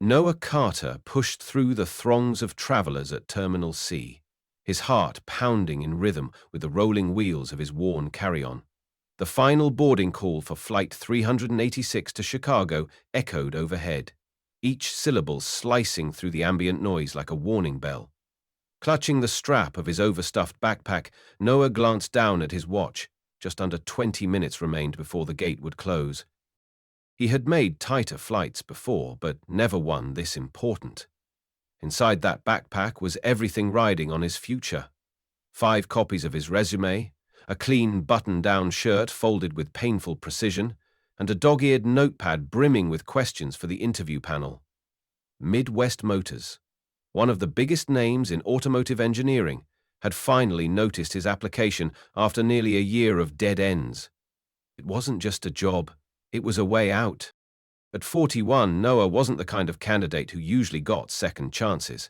Noah Carter pushed through the throngs of travelers at Terminal C, his heart pounding in rhythm with the rolling wheels of his worn carry-on. The final boarding call for Flight 386 to Chicago echoed overhead, each syllable slicing through the ambient noise like a warning bell. Clutching the strap of his overstuffed backpack, Noah glanced down at his watch. Just under 20 minutes remained before the gate would close. He had made tighter flights before, but never one this important. Inside that backpack was everything riding on his future. 5 copies of his resume, a clean button-down shirt folded with painful precision, and a dog-eared notepad brimming with questions for the interview panel. Midwest Motors, one of the biggest names in automotive engineering, had finally noticed his application after nearly a year of dead ends. It wasn't just a job, it was a way out. At 41, Noah wasn't the kind of candidate who usually got second chances.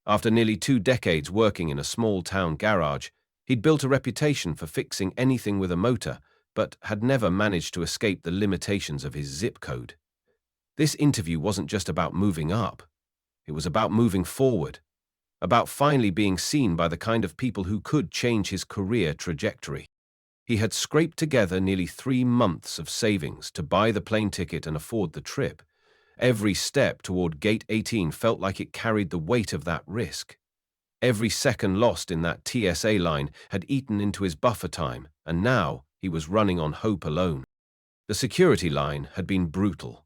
After nearly 2 decades working in a small-town garage, he'd built a reputation for fixing anything with a motor, but had never managed to escape the limitations of his zip code. This interview wasn't just about moving up. It was about moving forward, about finally being seen by the kind of people who could change his career trajectory. He had scraped together nearly 3 months of savings to buy the plane ticket and afford the trip. Every step toward Gate 18 felt like it carried the weight of that risk. Every second lost in that TSA line had eaten into his buffer time, and now he was running on hope alone. The security line had been brutal.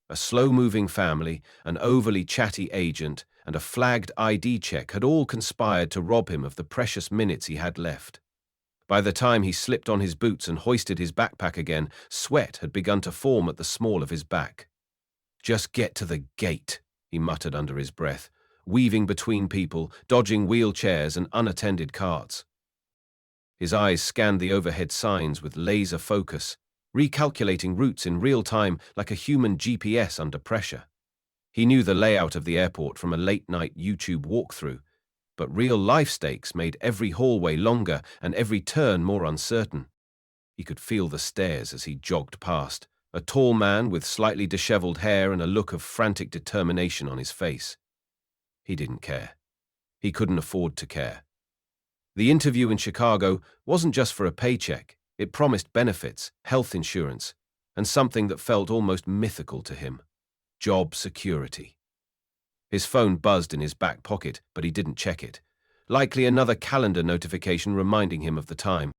A slow-moving family, an overly chatty agent, and a flagged ID check had all conspired to rob him of the precious minutes he had left. By the time he slipped on his boots and hoisted his backpack again, sweat had begun to form at the small of his back. "Just get to the gate," he muttered under his breath, weaving between people, dodging wheelchairs and unattended carts. His eyes scanned the overhead signs with laser focus, recalculating routes in real time like a human GPS under pressure. He knew the layout of the airport from a late-night YouTube walkthrough, but real-life stakes made every hallway longer and every turn more uncertain. He could feel the stares as he jogged past, a tall man with slightly disheveled hair and a look of frantic determination on his face. He didn't care. He couldn't afford to care. The interview in Chicago wasn't just for a paycheck. It promised benefits, health insurance, and something that felt almost mythical to him: job security. His phone buzzed in his back pocket, but he didn't check it. Likely another calendar notification reminding him of the time.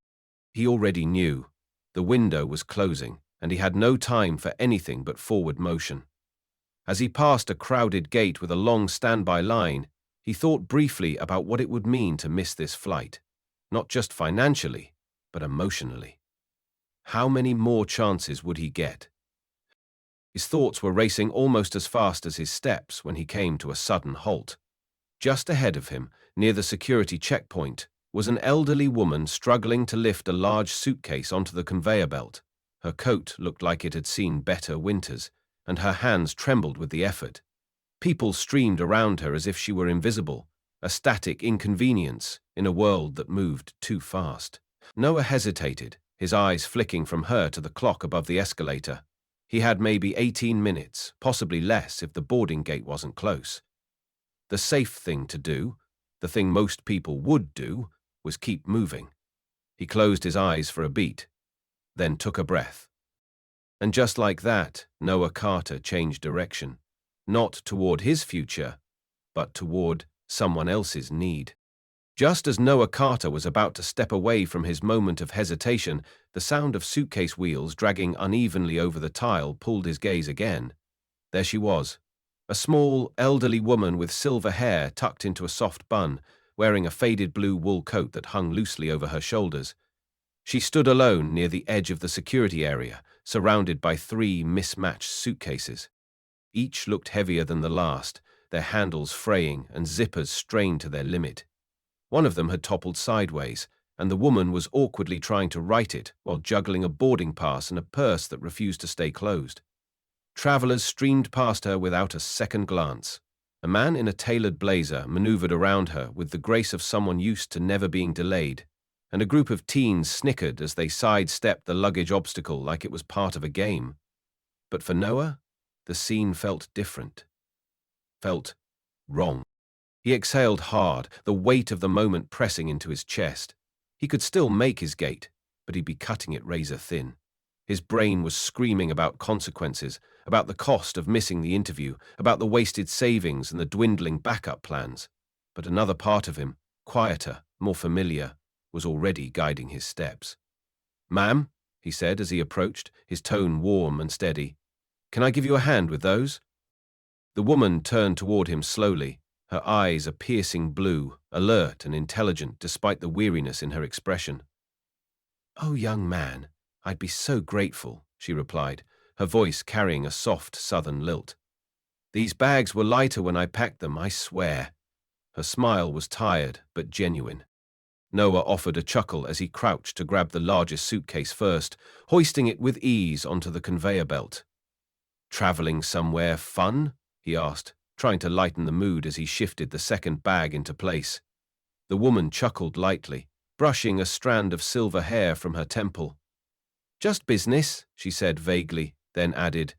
He already knew. The window was closing, and he had no time for anything but forward motion. As he passed a crowded gate with a long standby line, he thought briefly about what it would mean to miss this flight, not just financially, but emotionally. How many more chances would he get? His thoughts were racing almost as fast as his steps when he came to a sudden halt. Just ahead of him, near the security checkpoint, was an elderly woman struggling to lift a large suitcase onto the conveyor belt. Her coat looked like it had seen better winters, and her hands trembled with the effort. People streamed around her as if she were invisible, a static inconvenience in a world that moved too fast. Noah hesitated, his eyes flicking from her to the clock above the escalator. He had maybe 18 minutes, possibly less if the boarding gate wasn't close. The safe thing to do, the thing most people would do, was keep moving. He closed his eyes for a beat, then took a breath. And just like that, Noah Carter changed direction, not toward his future, but toward someone else's need. Just as Noah Carter was about to step away from his moment of hesitation, the sound of suitcase wheels dragging unevenly over the tile pulled his gaze again. There she was, a small, elderly woman with silver hair tucked into a soft bun, wearing a faded blue wool coat that hung loosely over her shoulders. She stood alone near the edge of the security area, surrounded by 3 mismatched suitcases. Each looked heavier than the last, their handles fraying and zippers strained to their limit. One of them had toppled sideways, and the woman was awkwardly trying to right it while juggling a boarding pass and a purse that refused to stay closed. Travelers streamed past her without a second glance. A man in a tailored blazer maneuvered around her with the grace of someone used to never being delayed, and a group of teens snickered as they sidestepped the luggage obstacle like it was part of a game. But for Noah, the scene felt different. felt wrong. He exhaled hard, the weight of the moment pressing into his chest. He could still make his gate, but he'd be cutting it razor thin. His brain was screaming about consequences, about the cost of missing the interview, about the wasted savings and the dwindling backup plans. But another part of him, quieter, more familiar, was already guiding his steps. "Ma'am," he said as he approached, his tone warm and steady, "can I give you a hand with those?" The woman turned toward him slowly, her eyes a piercing blue, alert and intelligent despite the weariness in her expression. "Oh, young man, I'd be so grateful," she replied, her voice carrying a soft southern lilt. "These bags were lighter when I packed them, I swear." Her smile was tired but genuine. Noah offered a chuckle as he crouched to grab the largest suitcase first, hoisting it with ease onto the conveyor belt. "Traveling somewhere fun?" he asked, trying to lighten the mood as he shifted the second bag into place. The woman chuckled lightly, brushing a strand of silver hair from her temple. "Just business," she said vaguely, then added,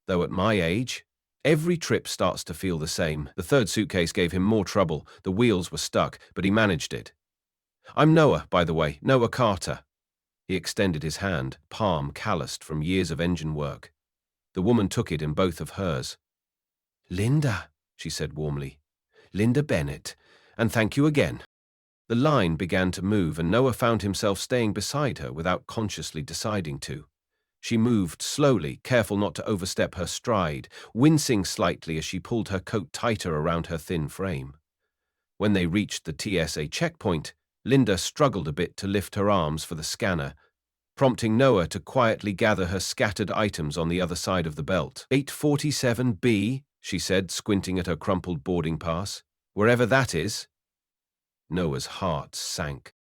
"though at my age, every trip starts to feel the same." The third suitcase gave him more trouble. The wheels were stuck, but he managed it. "I'm Noah, by the way, Noah Carter." He extended his hand, palm calloused from years of engine work. The woman took it in both of hers. "Linda," she said warmly. "Linda Bennett, and thank you again." The line began to move, and Noah found himself staying beside her without consciously deciding to. She moved slowly, careful not to overstep her stride, wincing slightly as she pulled her coat tighter around her thin frame. When they reached the TSA checkpoint, Linda struggled a bit to lift her arms for the scanner, prompting Noah to quietly gather her scattered items on the other side of the belt. 847B, she said, squinting at her crumpled boarding pass. "Wherever that is." Noah's heart sank.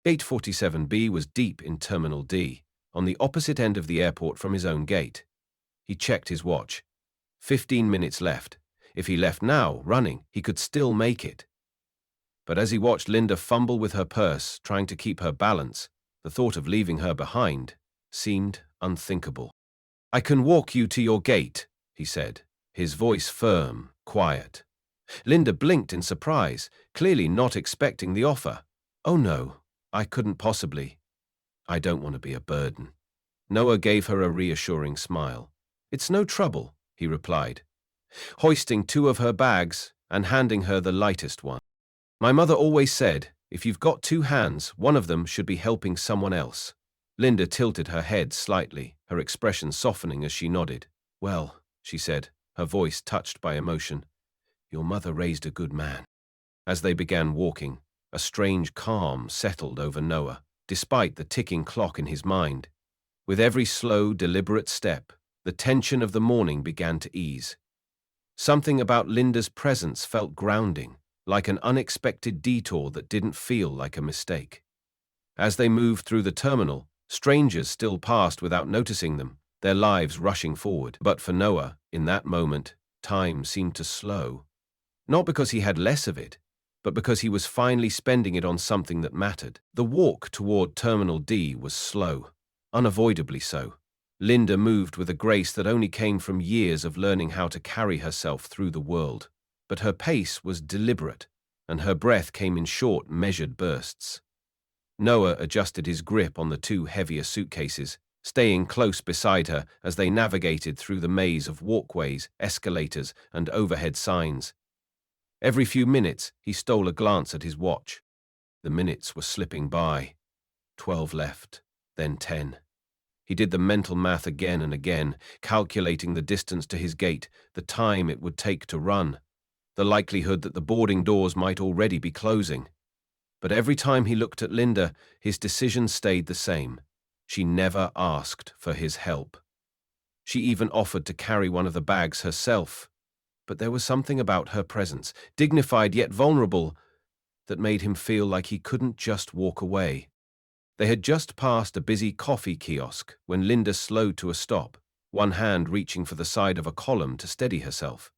847B was deep in Terminal D, on the opposite end of the airport from his own gate. He checked his watch. 15 minutes left. If he left now, running, he could still make it. But as he watched Linda fumble with her purse, trying to keep her balance, the thought of leaving her behind seemed unthinkable. "I can walk you to your gate," he said, his voice firm, quiet. Linda blinked in surprise, clearly not expecting the offer. "Oh no, I couldn't possibly. I don't want to be a burden." Noah gave her a reassuring smile. "It's no trouble," he replied, hoisting two of her bags and handing her the lightest one. "My mother always said, if you've got two hands, one of them should be helping someone else." Linda tilted her head slightly, her expression softening as she nodded. "Well," she said, her voice touched by emotion, "your mother raised a good man." As they began walking, a strange calm settled over Noah, despite the ticking clock in his mind. With every slow, deliberate step, the tension of the morning began to ease. Something about Linda's presence felt grounding, like an unexpected detour that didn't feel like a mistake. As they moved through the terminal, strangers still passed without noticing them, their lives rushing forward. But for Noah, in that moment, time seemed to slow. Not because he had less of it, but because he was finally spending it on something that mattered. The walk toward Terminal D was slow, unavoidably so. Linda moved with a grace that only came from years of learning how to carry herself through the world. But her pace was deliberate, and her breath came in short, measured bursts. Noah adjusted his grip on the two heavier suitcases, staying close beside her as they navigated through the maze of walkways, escalators, and overhead signs. Every few minutes, he stole a glance at his watch. The minutes were slipping by. 12 left, then 10. He did the mental math again and again, calculating the distance to his gate, the time it would take to run, the likelihood that the boarding doors might already be closing. But every time he looked at Linda, his decision stayed the same. She never asked for his help. She even offered to carry one of the bags herself. But there was something about her presence, dignified yet vulnerable, that made him feel like he couldn't just walk away. They had just passed a busy coffee kiosk when Linda slowed to a stop, one hand reaching for the side of a column to steady herself.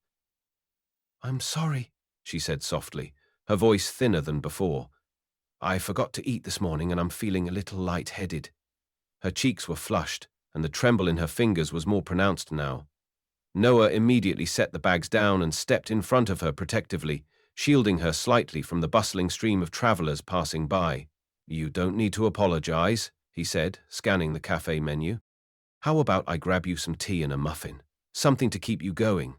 "I'm sorry," she said softly, her voice thinner than before. "I forgot to eat this morning and I'm feeling a little light-headed." Her cheeks were flushed, and the tremble in her fingers was more pronounced now. Noah immediately set the bags down and stepped in front of her protectively, shielding her slightly from the bustling stream of travelers passing by. "You don't need to apologize," he said, scanning the cafe menu. "How about I grab you some tea and a muffin? Something to keep you going."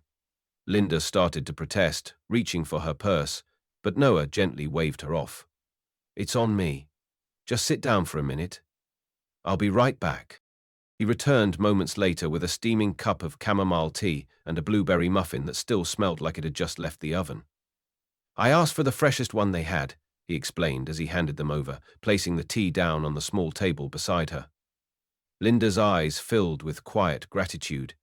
Linda started to protest, reaching for her purse, but Noah gently waved her off. "It's on me. Just sit down for a minute. I'll be right back." He returned moments later with a steaming cup of chamomile tea and a blueberry muffin that still smelled like it had just left the oven. "I asked for the freshest one they had," he explained as he handed them over, placing the tea down on the small table beside her. Linda's eyes filled with quiet gratitude.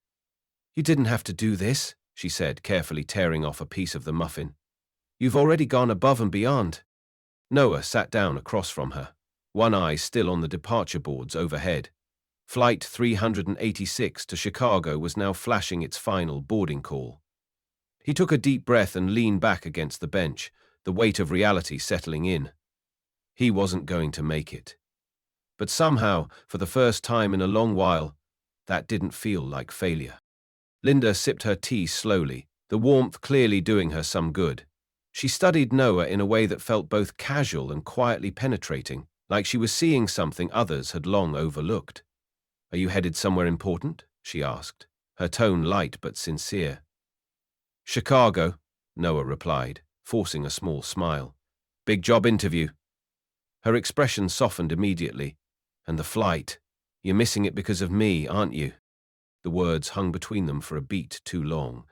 "You didn't have to do this," she said, carefully tearing off a piece of the muffin. "You've already gone above and beyond." Noah sat down across from her, one eye still on the departure boards overhead. Flight 386 to Chicago was now flashing its final boarding call. He took a deep breath and leaned back against the bench, the weight of reality settling in. He wasn't going to make it. But somehow, for the first time in a long while, that didn't feel like failure. Linda sipped her tea slowly, the warmth clearly doing her some good. She studied Noah in a way that felt both casual and quietly penetrating, like she was seeing something others had long overlooked. "Are you headed somewhere important?" she asked, her tone light but sincere. "Chicago," Noah replied, forcing a small smile. "Big job interview." Her expression softened immediately. "And the flight. You're missing it because of me, aren't you?" The words hung between them for a beat too long.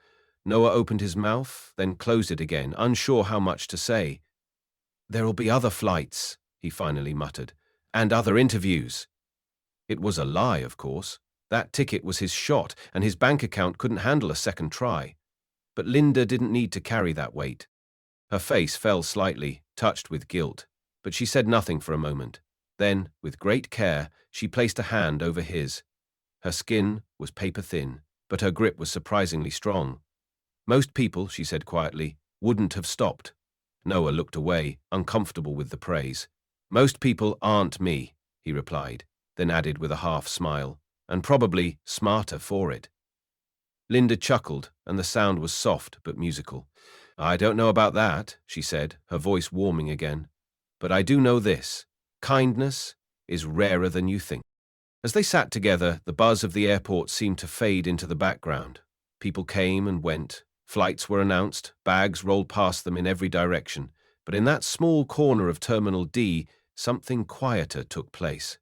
Noah opened his mouth, then closed it again, unsure how much to say. "There'll be other flights," he finally muttered, "and other interviews." It was a lie, of course. That ticket was his shot, and his bank account couldn't handle a second try. But Linda didn't need to carry that weight. Her face fell slightly, touched with guilt, but she said nothing for a moment. Then, with great care, she placed a hand over his. Her skin was paper-thin, but her grip was surprisingly strong. "Most people," she said quietly, "wouldn't have stopped." Noah looked away, uncomfortable with the praise. "Most people aren't me," he replied, then added with a half smile, "and probably smarter for it." Linda chuckled, and the sound was soft but musical. "I don't know about that," she said, her voice warming again. "But I do know this. Kindness is rarer than you think." As they sat together, the buzz of the airport seemed to fade into the background. People came and went. Flights were announced, bags rolled past them in every direction. But in that small corner of Terminal D, something quieter took place.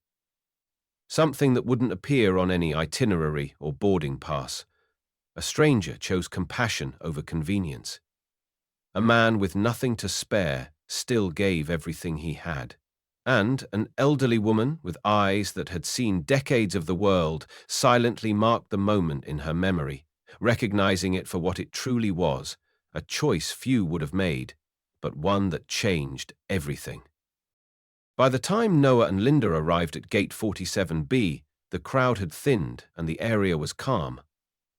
Something that wouldn't appear on any itinerary or boarding pass. A stranger chose compassion over convenience. A man with nothing to spare still gave everything he had. And an elderly woman with eyes that had seen decades of the world silently marked the moment in her memory, recognizing it for what it truly was, a choice few would have made, but one that changed everything. By the time Noah and Linda arrived at Gate 47B, the crowd had thinned and the area was calm.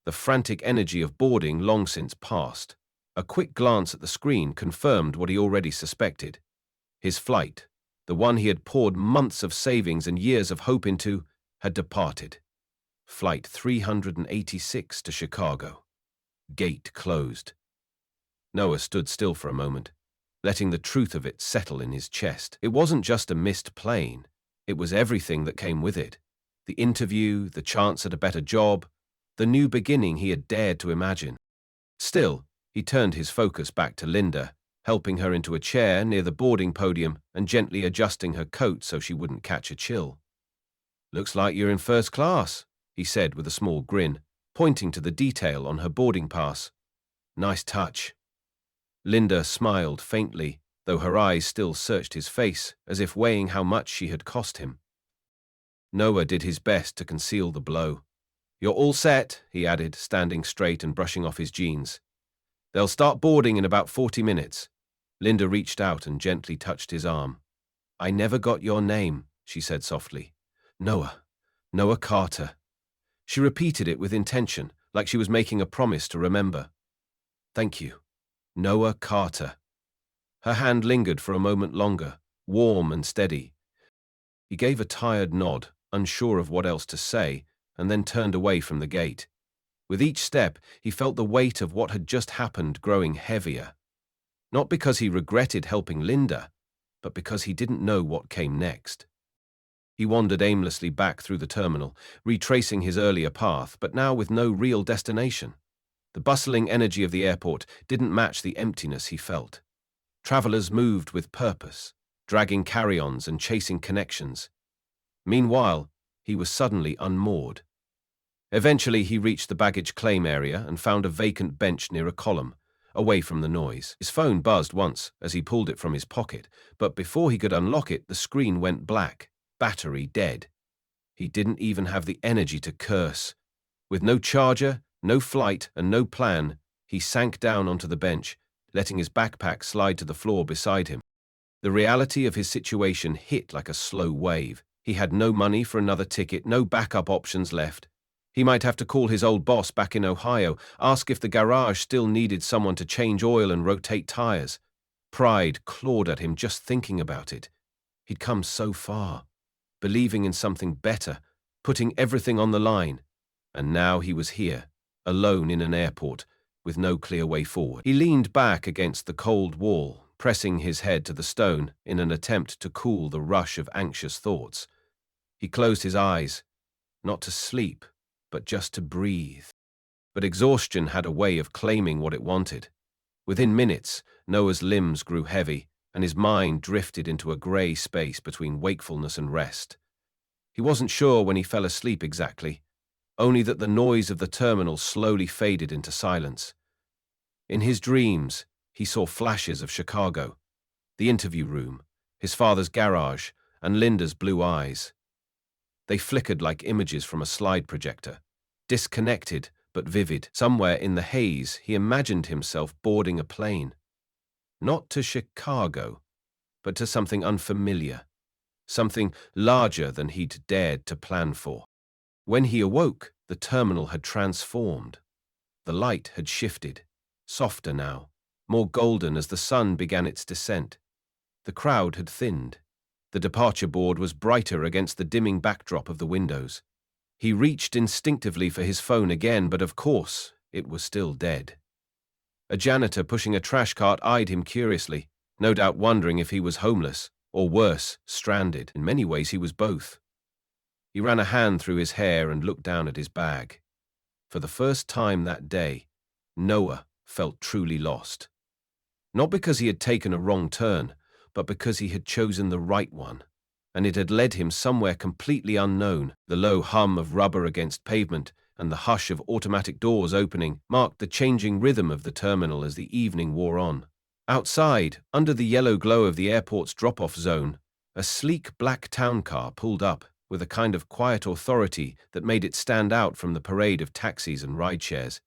The frantic energy of boarding long since passed. A quick glance at the screen confirmed what he already suspected. His flight, the one he had poured months of savings and years of hope into, had departed. Flight 386 to Chicago. Gate closed. Noah stood still for a moment, letting the truth of it settle in his chest. It wasn't just a missed plane. It was everything that came with it. The interview, the chance at a better job, the new beginning he had dared to imagine. Still, he turned his focus back to Linda, helping her into a chair near the boarding podium and gently adjusting her coat so she wouldn't catch a chill. "Looks like you're in first class," he said with a small grin, pointing to the detail on her boarding pass. "Nice touch." Linda smiled faintly, though her eyes still searched his face as if weighing how much she had cost him. Noah did his best to conceal the blow. "You're all set," he added, standing straight and brushing off his jeans. "They'll start boarding in about 40 minutes. Linda reached out and gently touched his arm. "I never got your name," she said softly. "Noah. Noah Carter." She repeated it with intention, like she was making a promise to remember. "Thank you. Noah Carter." Her hand lingered for a moment longer, warm and steady. He gave a tired nod, unsure of what else to say, and then turned away from the gate. With each step, he felt the weight of what had just happened growing heavier. Not because he regretted helping Linda, but because he didn't know what came next. He wandered aimlessly back through the terminal, retracing his earlier path, but now with no real destination. The bustling energy of the airport didn't match the emptiness he felt. Travelers moved with purpose, dragging carry-ons and chasing connections. Meanwhile, he was suddenly unmoored. Eventually, he reached the baggage claim area and found a vacant bench near a column, away from the noise. His phone buzzed once as he pulled it from his pocket, but before he could unlock it, the screen went black, battery dead. He didn't even have the energy to curse. With no charger, no flight, and no plan, he sank down onto the bench, letting his backpack slide to the floor beside him. The reality of his situation hit like a slow wave. He had no money for another ticket, no backup options left. He might have to call his old boss back in Ohio, ask if the garage still needed someone to change oil and rotate tires. Pride clawed at him just thinking about it. He'd come so far, believing in something better, putting everything on the line. And now he was here, alone in an airport, with no clear way forward. He leaned back against the cold wall, pressing his head to the stone in an attempt to cool the rush of anxious thoughts. He closed his eyes, not to sleep, but just to breathe. But exhaustion had a way of claiming what it wanted. Within minutes, Noah's limbs grew heavy, and his mind drifted into a grey space between wakefulness and rest. He wasn't sure when he fell asleep exactly, only that the noise of the terminal slowly faded into silence. In his dreams, he saw flashes of Chicago, the interview room, his father's garage, and Linda's blue eyes. They flickered like images from a slide projector, disconnected but vivid. Somewhere in the haze, he imagined himself boarding a plane. Not to Chicago, but to something unfamiliar, something larger than he'd dared to plan for. When he awoke, the terminal had transformed. The light had shifted, softer now, more golden as the sun began its descent. The crowd had thinned. The departure board was brighter against the dimming backdrop of the windows. He reached instinctively for his phone again, but of course, it was still dead. A janitor pushing a trash cart eyed him curiously, no doubt wondering if he was homeless, or worse, stranded. In many ways, he was both. He ran a hand through his hair and looked down at his bag. For the first time that day, Noah felt truly lost. Not because he had taken a wrong turn, but because he had chosen the right one, and it had led him somewhere completely unknown. The low hum of rubber against pavement and the hush of automatic doors opening marked the changing rhythm of the terminal as the evening wore on. Outside, under the yellow glow of the airport's drop-off zone, a sleek black town car pulled up with a kind of quiet authority that made it stand out from the parade of taxis and rideshares.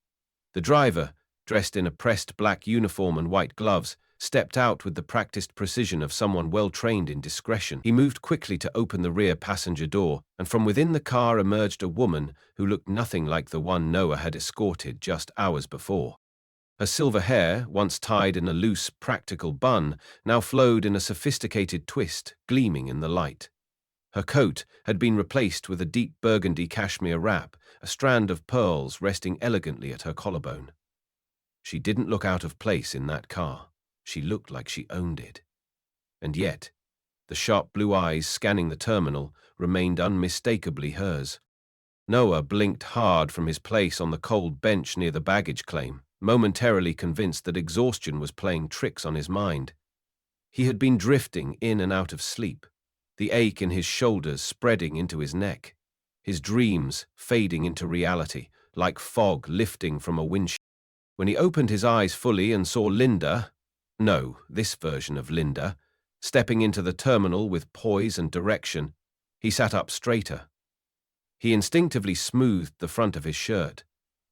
The driver, dressed in a pressed black uniform and white gloves, stepped out with the practiced precision of someone well-trained in discretion. He moved quickly to open the rear passenger door, and from within the car emerged a woman who looked nothing like the one Noah had escorted just hours before. Her silver hair, once tied in a loose, practical bun, now flowed in a sophisticated twist, gleaming in the light. Her coat had been replaced with a deep burgundy cashmere wrap, a strand of pearls resting elegantly at her collarbone. She didn't look out of place in that car. She looked like she owned it. And yet, the sharp blue eyes scanning the terminal remained unmistakably hers. Noah blinked hard from his place on the cold bench near the baggage claim, momentarily convinced that exhaustion was playing tricks on his mind. He had been drifting in and out of sleep, the ache in his shoulders spreading into his neck, his dreams fading into reality, like fog lifting from a windshield. When he opened his eyes fully and saw this version of Linda, stepping into the terminal with poise and direction, he sat up straighter. He instinctively smoothed the front of his shirt,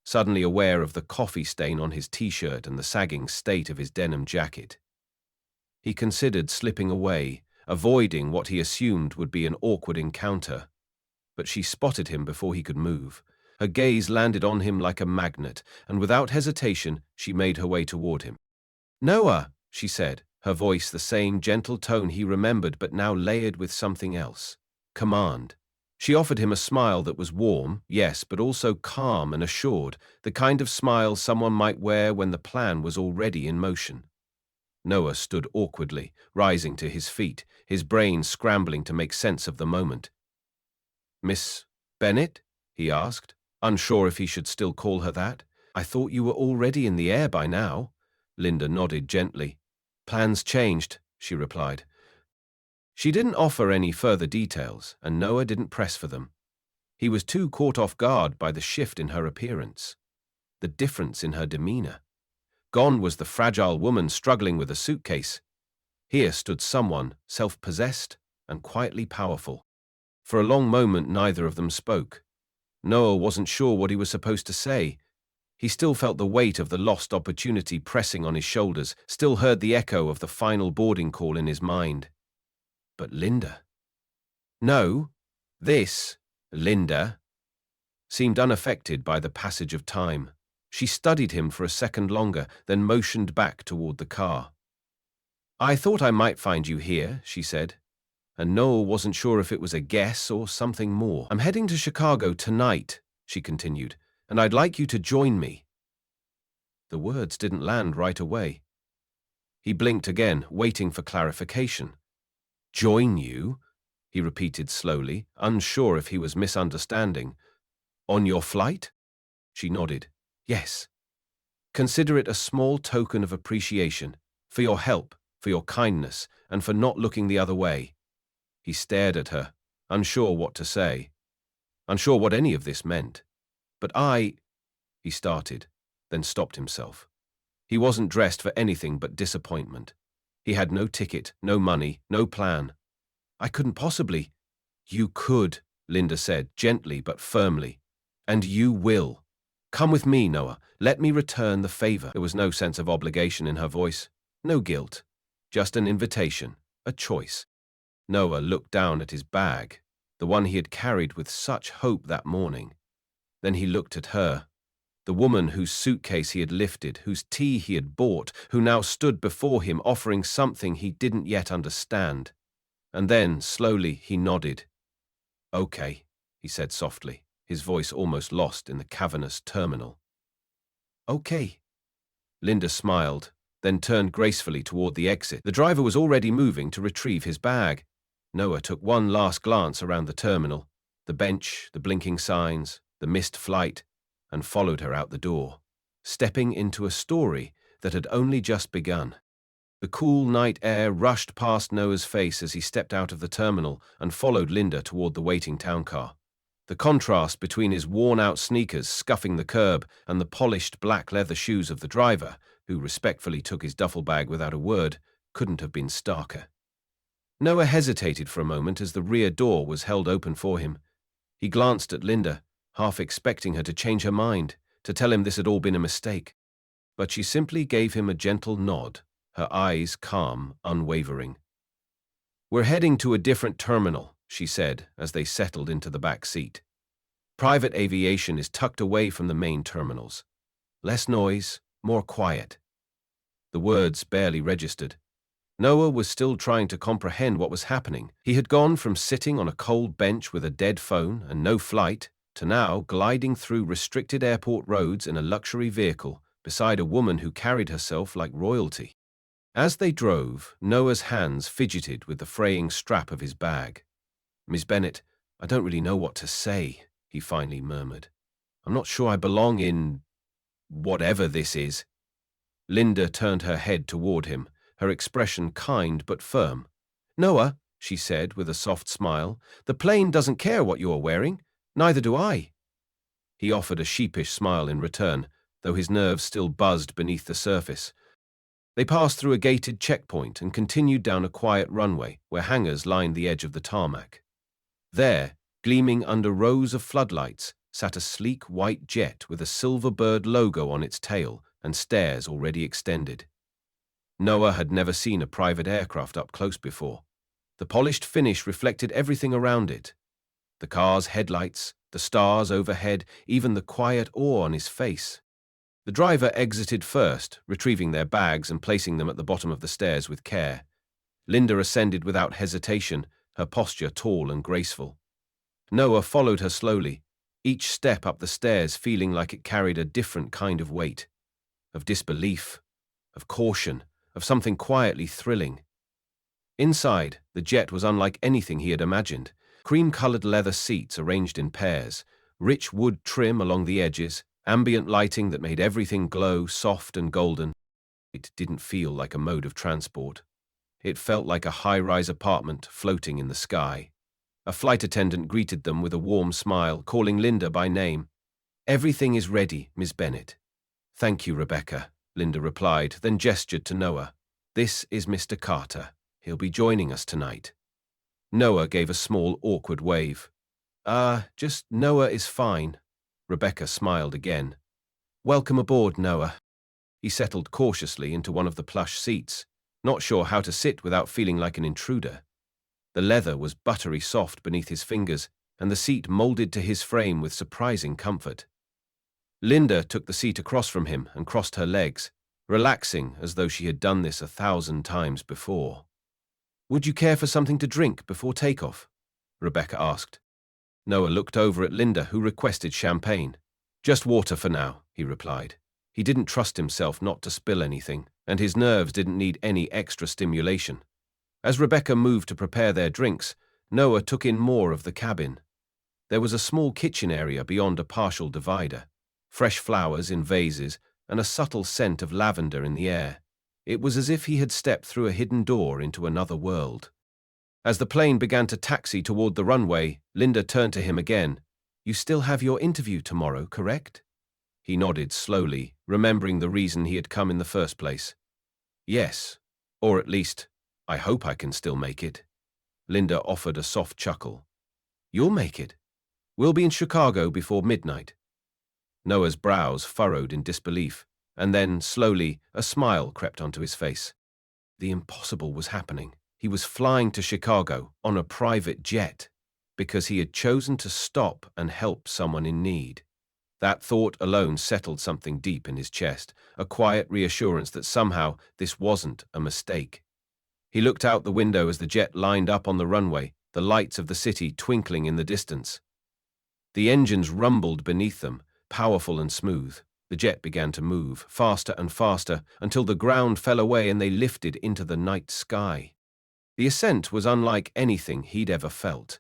suddenly aware of the coffee stain on his t-shirt and the sagging state of his denim jacket. He considered slipping away, avoiding what he assumed would be an awkward encounter. But she spotted him before he could move. Her gaze landed on him like a magnet, and without hesitation, she made her way toward him. "Noah," she said, her voice the same gentle tone he remembered but now layered with something else. Command. She offered him a smile that was warm, yes, but also calm and assured, the kind of smile someone might wear when the plan was already in motion. Noah stood awkwardly, rising to his feet, his brain scrambling to make sense of the moment. "Miss Bennett?" he asked, unsure if he should still call her that. "I thought you were already in the air by now." Linda nodded gently. "Plans changed," she replied. She didn't offer any further details, and Noah didn't press for them. He was too caught off guard by the shift in her appearance, the difference in her demeanor. Gone was the fragile woman struggling with a suitcase. Here stood someone, self-possessed and quietly powerful. For a long moment, neither of them spoke. Noah wasn't sure what he was supposed to say. He still felt the weight of the lost opportunity pressing on his shoulders, still heard the echo of the final boarding call in his mind. But Linda? No, this, Linda, seemed unaffected by the passage of time. She studied him for a second longer, then motioned back toward the car. "I thought I might find you here," she said, and Noah wasn't sure if it was a guess or something more. "I'm heading to Chicago tonight," she continued, "and I'd like you to join me." The words didn't land right away. He blinked again, waiting for clarification. "Join you?" he repeated slowly, unsure if he was misunderstanding. "On your flight?" She nodded. "Yes. Consider it a small token of appreciation, for your help, for your kindness, and for not looking the other way." He stared at her, unsure what to say, unsure what any of this meant. "But he started, then stopped himself. He wasn't dressed for anything but disappointment. He had no ticket, no money, no plan. "I couldn't possibly." "You could," Linda said, gently but firmly. "And you will. Come with me, Noah. Let me return the favor." There was no sense of obligation in her voice, no guilt, just an invitation, a choice. Noah looked down at his bag, the one he had carried with such hope that morning. Then he looked at her, the woman whose suitcase he had lifted, whose tea he had bought, who now stood before him offering something he didn't yet understand. And then, slowly, he nodded. "Okay," he said softly, his voice almost lost in the cavernous terminal. "Okay." Linda smiled, then turned gracefully toward the exit. The driver was already moving to retrieve his bag. Noah took one last glance around the terminal, the bench, the blinking signs, the missed flight, and followed her out the door, stepping into a story that had only just begun. The cool night air rushed past Noah's face as he stepped out of the terminal and followed Linda toward the waiting town car. The contrast between his worn-out sneakers scuffing the curb and the polished black leather shoes of the driver, who respectfully took his duffel bag without a word, couldn't have been starker. Noah hesitated for a moment as the rear door was held open for him. He glanced at Linda, half expecting her to change her mind, to tell him this had all been a mistake. But she simply gave him a gentle nod, her eyes calm, unwavering. "We're heading to a different terminal," she said as they settled into the back seat. "Private aviation is tucked away from the main terminals. Less noise, more quiet." The words barely registered. Noah was still trying to comprehend what was happening. He had gone from sitting on a cold bench with a dead phone and no flight to now gliding through restricted airport roads in a luxury vehicle beside a woman who carried herself like royalty. As they drove, Noah's hands fidgeted with the fraying strap of his bag. "Miss Bennett, I don't really know what to say," he finally murmured. "I'm not sure I belong in whatever this is." Linda turned her head toward him, her expression kind but firm. "Noah," she said with a soft smile, "the plane doesn't care what you are wearing. Neither do I." He offered a sheepish smile in return, though his nerves still buzzed beneath the surface. They passed through a gated checkpoint and continued down a quiet runway where hangars lined the edge of the tarmac. There, gleaming under rows of floodlights, sat a sleek white jet with a silver bird logo on its tail and stairs already extended. Noah had never seen a private aircraft up close before. The polished finish reflected everything around it. The car's headlights, the stars overhead, even the quiet awe on his face. The driver exited first, retrieving their bags and placing them at the bottom of the stairs with care. Linda ascended without hesitation, her posture tall and graceful. Noah followed her slowly, each step up the stairs feeling like it carried a different kind of weight, of disbelief, of caution, of something quietly thrilling. Inside, the jet was unlike anything he had imagined. Cream-colored leather seats arranged in pairs, rich wood trim along the edges, ambient lighting that made everything glow soft and golden. It didn't feel like a mode of transport. It felt like a high-rise apartment floating in the sky. A flight attendant greeted them with a warm smile, calling Linda by name. "Everything is ready, Miss Bennett." "Thank you, Rebecca," Linda replied, then gestured to Noah. "This is Mr. Carter. He'll be joining us tonight." Noah gave a small, awkward wave. Just Noah is fine." Rebecca smiled again. "Welcome aboard, Noah." He settled cautiously into one of the plush seats, not sure how to sit without feeling like an intruder. The leather was buttery soft beneath his fingers, and the seat molded to his frame with surprising comfort. Linda took the seat across from him and crossed her legs, relaxing as though she had done this 1,000 times before. "Would you care for something to drink before takeoff?" Rebecca asked. Noah looked over at Linda, who requested champagne. "Just water for now," he replied. He didn't trust himself not to spill anything, and his nerves didn't need any extra stimulation. As Rebecca moved to prepare their drinks, Noah took in more of the cabin. There was a small kitchen area beyond a partial divider, fresh flowers in vases, and a subtle scent of lavender in the air. It was as if he had stepped through a hidden door into another world. As the plane began to taxi toward the runway, Linda turned to him again. "You still have your interview tomorrow, correct?" He nodded slowly, remembering the reason he had come in the first place. "Yes, or at least, I hope I can still make it." Linda offered a soft chuckle. "You'll make it. We'll be in Chicago before midnight." Noah's brows furrowed in disbelief, and then, slowly, a smile crept onto his face. The impossible was happening. He was flying to Chicago on a private jet because he had chosen to stop and help someone in need. That thought alone settled something deep in his chest, a quiet reassurance that somehow this wasn't a mistake. He looked out the window as the jet lined up on the runway, the lights of the city twinkling in the distance. The engines rumbled beneath them, powerful and smooth. The jet began to move, faster and faster, until the ground fell away and they lifted into the night sky. The ascent was unlike anything he'd ever felt.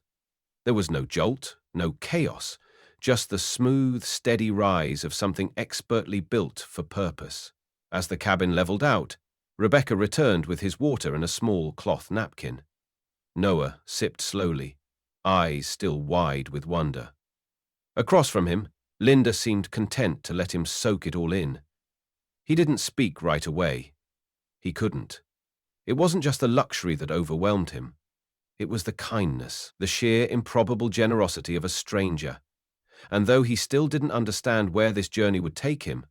There was no jolt, no chaos, just the smooth, steady rise of something expertly built for purpose. As the cabin leveled out, Rebecca returned with his water and a small cloth napkin. Noah sipped slowly, eyes still wide with wonder. Across from him, Linda seemed content to let him soak it all in. He didn't speak right away. He couldn't. It wasn't just the luxury that overwhelmed him. It was the kindness, the sheer improbable generosity of a stranger. And though he still didn't understand where this journey would take him,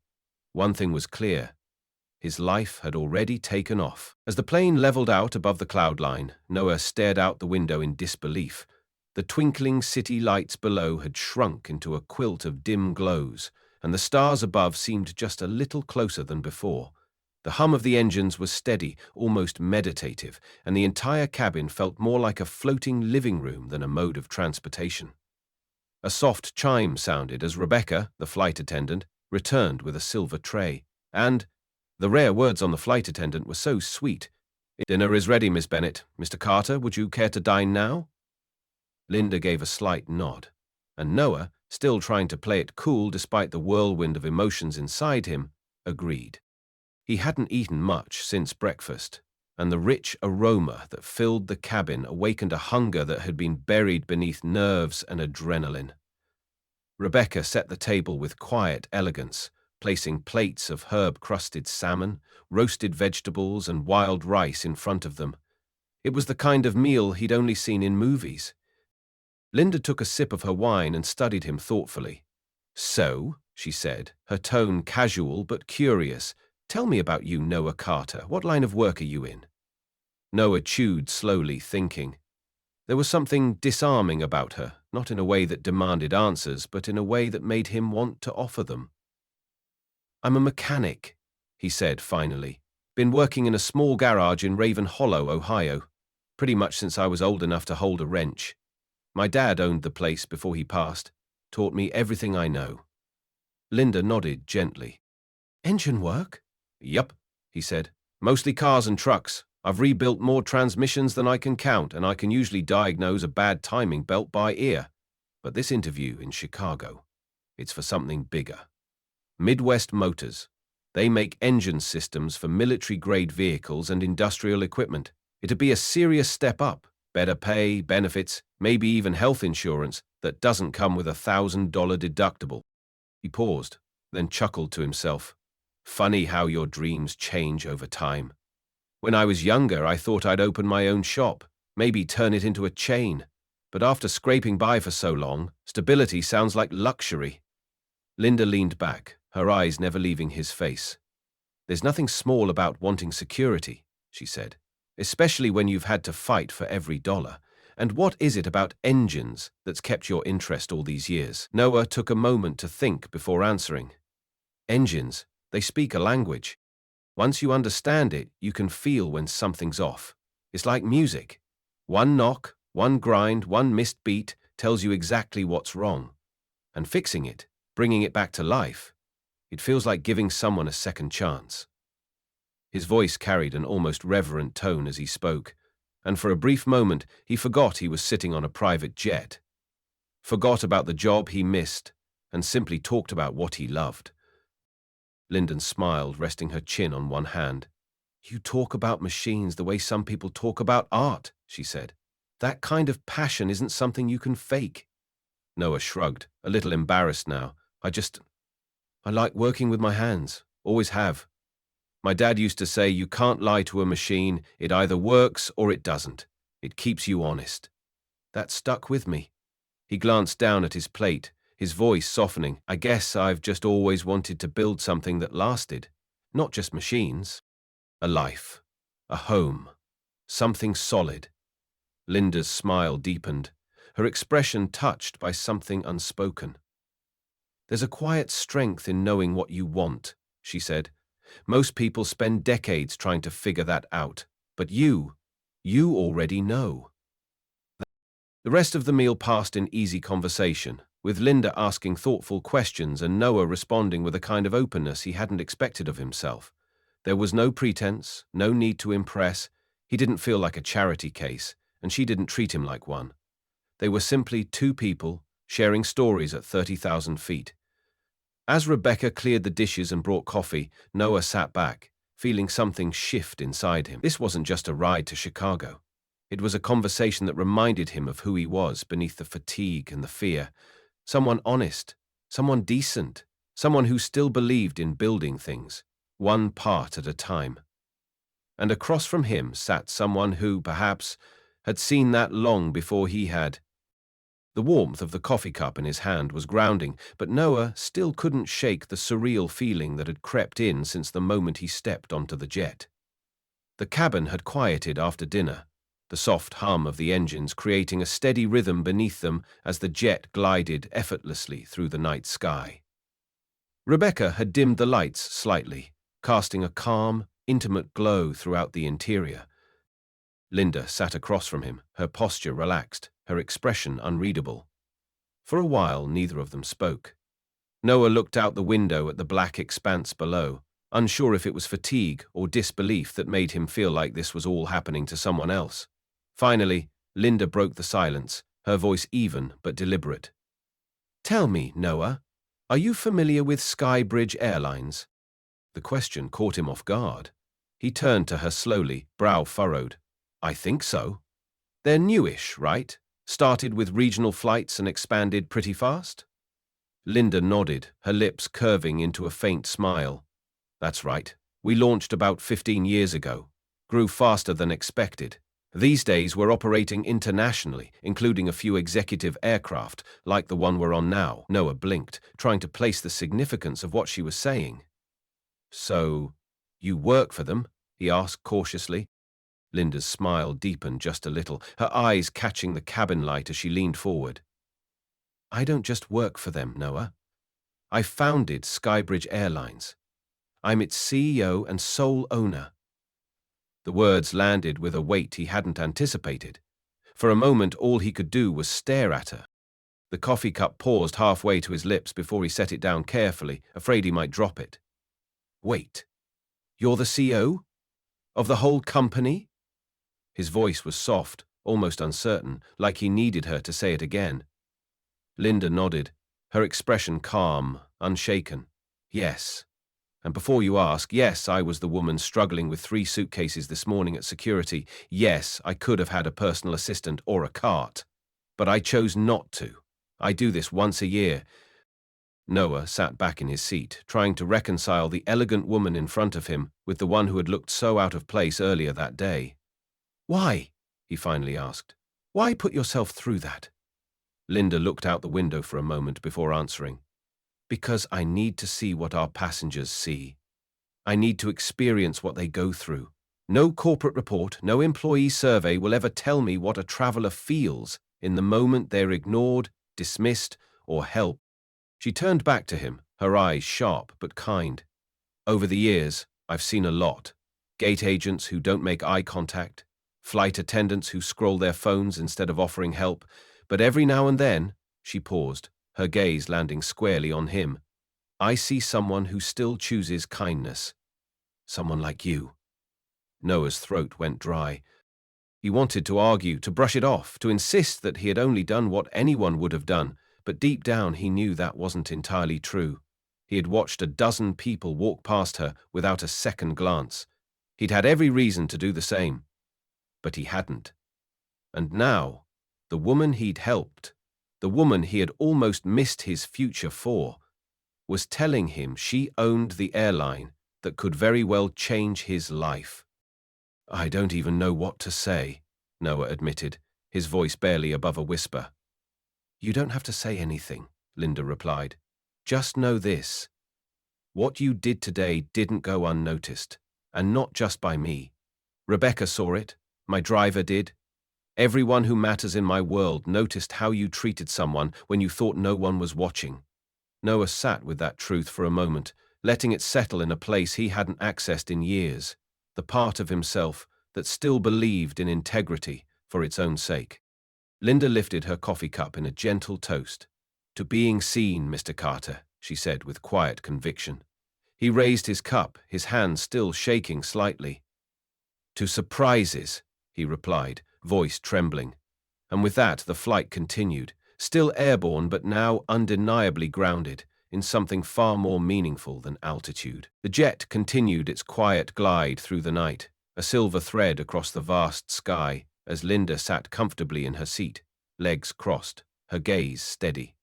one thing was clear. His life had already taken off. As the plane leveled out above the cloud line, Noah stared out the window in disbelief. The twinkling city lights below had shrunk into a quilt of dim glows, and the stars above seemed just a little closer than before. The hum of the engines was steady, almost meditative, and the entire cabin felt more like a floating living room than a mode of transportation. A soft chime sounded as Rebecca, the flight attendant, returned with a silver tray, and the rare words on the flight attendant were so sweet. "Dinner is ready, Miss Bennett. Mr. Carter, would you care to dine now?" Linda gave a slight nod, and Noah, still trying to play it cool despite the whirlwind of emotions inside him, agreed. He hadn't eaten much since breakfast, and the rich aroma that filled the cabin awakened a hunger that had been buried beneath nerves and adrenaline. Rebecca set the table with quiet elegance, placing plates of herb-crusted salmon, roasted vegetables, and wild rice in front of them. It was the kind of meal he'd only seen in movies. Linda took a sip of her wine and studied him thoughtfully. "So," she said, her tone casual but curious, "tell me about you, Noah Carter. What line of work are you in?" Noah chewed slowly, thinking. There was something disarming about her, not in a way that demanded answers, but in a way that made him want to offer them. "I'm a mechanic," he said finally. "Been working in a small garage in Raven Hollow, Ohio, pretty much since I was old enough to hold a wrench." My dad owned the place before he passed, taught me everything I know. Linda nodded gently. Engine work? Yup, he said. Mostly cars and trucks. I've rebuilt more transmissions than I can count, and I can usually diagnose a bad timing belt by ear. But this interview in Chicago, it's for something bigger. Midwest Motors. They make engine systems for military-grade vehicles and industrial equipment. It'd be a serious step up. Better pay, benefits, maybe even health insurance that doesn't come with $1,000 deductible. He paused, then chuckled to himself. Funny how your dreams change over time. When I was younger, I thought I'd open my own shop, maybe turn it into a chain. But after scraping by for so long, stability sounds like luxury. Linda leaned back, her eyes never leaving his face. There's nothing small about wanting security, she said, especially when you've had to fight for every dollar. And what is it about engines that's kept your interest all these years? Noah took a moment to think before answering. Engines, they speak a language. Once you understand it, you can feel when something's off. It's like music. One knock, one grind, one missed beat tells you exactly what's wrong. And fixing it, bringing it back to life, it feels like giving someone a second chance. His voice carried an almost reverent tone as he spoke, and for a brief moment he forgot he was sitting on a private jet. Forgot about the job he missed, and simply talked about what he loved. Lyndon smiled, resting her chin on one hand. You talk about machines the way some people talk about art, she said. That kind of passion isn't something you can fake. Noah shrugged, a little embarrassed now. I like working with my hands, always have. My dad used to say you can't lie to a machine, it either works or it doesn't. It keeps you honest. That stuck with me. He glanced down at his plate, his voice softening. I guess I've just always wanted to build something that lasted. Not just machines. A life. A home. Something solid. Linda's smile deepened, her expression touched by something unspoken. There's a quiet strength in knowing what you want, she said. Most people spend decades trying to figure that out, but you already know. The rest of the meal passed in easy conversation, with Linda asking thoughtful questions and Noah responding with a kind of openness he hadn't expected of himself. There was no pretense, no need to impress. He didn't feel like a charity case, and she didn't treat him like one. They were simply two people, sharing stories at 30,000 feet. As Rebecca cleared the dishes and brought coffee, Noah sat back, feeling something shift inside him. This wasn't just a ride to Chicago. It was a conversation that reminded him of who he was beneath the fatigue and the fear. Someone honest, someone decent, someone who still believed in building things, one part at a time. And across from him sat someone who, perhaps, had seen that long before he had. The warmth of the coffee cup in his hand was grounding, but Noah still couldn't shake the surreal feeling that had crept in since the moment he stepped onto the jet. The cabin had quieted after dinner, the soft hum of the engines creating a steady rhythm beneath them as the jet glided effortlessly through the night sky. Rebecca had dimmed the lights slightly, casting a calm, intimate glow throughout the interior. Linda sat across from him, her posture relaxed, her expression unreadable. For a while, neither of them spoke. Noah looked out the window at the black expanse below, unsure if it was fatigue or disbelief that made him feel like this was all happening to someone else. Finally, Linda broke the silence, her voice even but deliberate. Tell me, Noah, are you familiar with Skybridge Airlines? The question caught him off guard. He turned to her slowly, brow furrowed. I think so. They're newish, right? Started with regional flights and expanded pretty fast? Linda nodded, her lips curving into a faint smile. That's right. We launched about 15 years ago. Grew faster than expected. These days we're operating internationally, including a few executive aircraft, like the one we're on now. Noah blinked, trying to place the significance of what she was saying. So, you work for them? He asked cautiously. Linda's smile deepened just a little, her eyes catching the cabin light as she leaned forward. I don't just work for them, Noah. I founded Skybridge Airlines. I'm its CEO and sole owner. The words landed with a weight he hadn't anticipated. For a moment, all he could do was stare at her. The coffee cup paused halfway to his lips before he set it down carefully, afraid he might drop it. Wait, you're the CEO? Of the whole company? His voice was soft, almost uncertain, like he needed her to say it again. Linda nodded, her expression calm, unshaken. Yes. And before you ask, yes, I was the woman struggling with 3 suitcases this morning at security. Yes, I could have had a personal assistant or a cart. But I chose not to. I do this once a year. Noah sat back in his seat, trying to reconcile the elegant woman in front of him with the one who had looked so out of place earlier that day. Why? He finally asked. Why put yourself through that? Linda looked out the window for a moment before answering. Because I need to see what our passengers see. I need to experience what they go through. No corporate report, no employee survey will ever tell me what a traveler feels in the moment they're ignored, dismissed, or helped. She turned back to him, her eyes sharp but kind. Over the years, I've seen a lot. Gate agents who don't make eye contact, flight attendants who scroll their phones instead of offering help, but every now and then, she paused, her gaze landing squarely on him. I see someone who still chooses kindness. Someone like you. Noah's throat went dry. He wanted to argue, to brush it off, to insist that he had only done what anyone would have done, but deep down he knew that wasn't entirely true. He had watched a dozen people walk past her without a second glance. He'd had every reason to do the same. But he hadn't. And now, the woman he'd helped, the woman he had almost missed his future for, was telling him she owned the airline that could very well change his life. I don't even know what to say, Noah admitted, his voice barely above a whisper. You don't have to say anything, Linda replied. Just know this. What you did today didn't go unnoticed, and not just by me. Rebecca saw it, my driver did. Everyone who matters in my world noticed how you treated someone when you thought no one was watching. Noah sat with that truth for a moment, letting it settle in a place he hadn't accessed in years, the part of himself that still believed in integrity for its own sake. Linda lifted her coffee cup in a gentle toast. To being seen, Mr. Carter, she said with quiet conviction. He raised his cup, his hand still shaking slightly. To surprises, he replied, voice trembling. And with that, the flight continued, still airborne but now undeniably grounded in something far more meaningful than altitude. The jet continued its quiet glide through the night, a silver thread across the vast sky, as Linda sat comfortably in her seat, legs crossed, her gaze steady.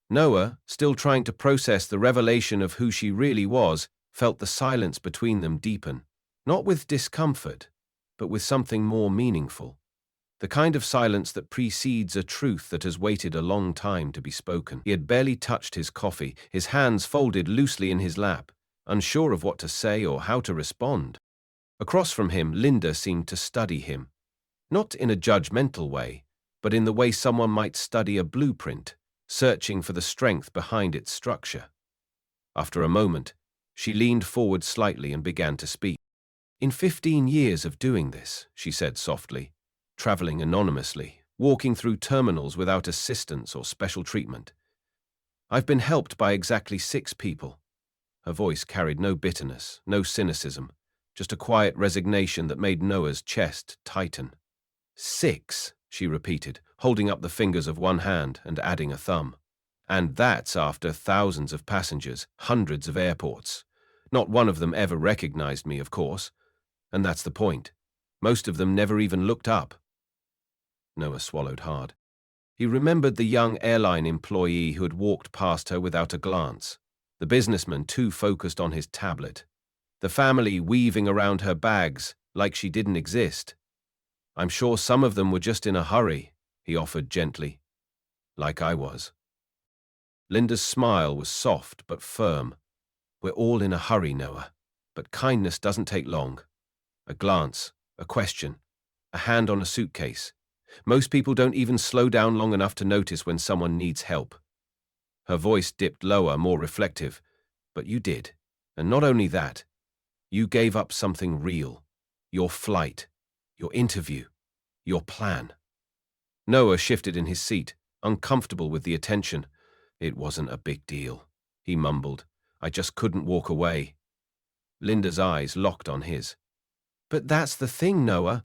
Noah, still trying to process the revelation of who she really was, felt the silence between them deepen, not with discomfort, but with something more meaningful. The kind of silence that precedes a truth that has waited a long time to be spoken. He had barely touched his coffee, his hands folded loosely in his lap, unsure of what to say or how to respond. Across from him, Linda seemed to study him, not in a judgmental way, but in the way someone might study a blueprint, searching for the strength behind its structure. After a moment, she leaned forward slightly and began to speak. In 15 years of doing this, she said softly, traveling anonymously, walking through terminals without assistance or special treatment, I've been helped by exactly 6 people. Her voice carried no bitterness, no cynicism, just a quiet resignation that made Noah's chest tighten. 6, she repeated, holding up the fingers of one hand and adding a thumb. And that's after thousands of passengers, hundreds of airports. Not one of them ever recognized me, of course. And that's the point. Most of them never even looked up. Noah swallowed hard. He remembered the young airline employee who had walked past her without a glance, the businessman too focused on his tablet, the family weaving around her bags like she didn't exist. I'm sure some of them were just in a hurry, he offered gently, like I was. Linda's smile was soft but firm. We're all in a hurry, Noah, but kindness doesn't take long. A glance, a question, a hand on a suitcase. Most people don't even slow down long enough to notice when someone needs help. Her voice dipped lower, more reflective. But you did. And not only that, you gave up something real. Your flight, your interview, your plan. Noah shifted in his seat, uncomfortable with the attention. It wasn't a big deal, he mumbled. I just couldn't walk away. Linda's eyes locked on his. But that's the thing, Noah.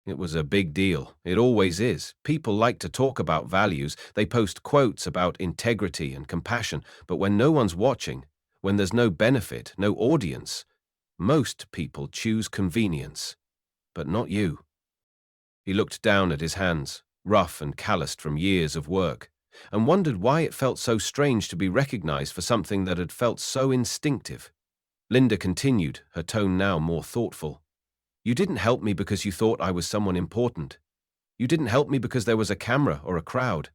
It was a big deal. It always is. People like to talk about values. They post quotes about integrity and compassion. But when no one's watching, when there's no benefit, no audience, most people choose convenience. But not you. He looked down at his hands, rough and calloused from years of work, and wondered why it felt so strange to be recognized for something that had felt so instinctive. Linda continued, her tone now more thoughtful. You didn't help me because you thought I was someone important. You didn't help me because there was a camera or a crowd.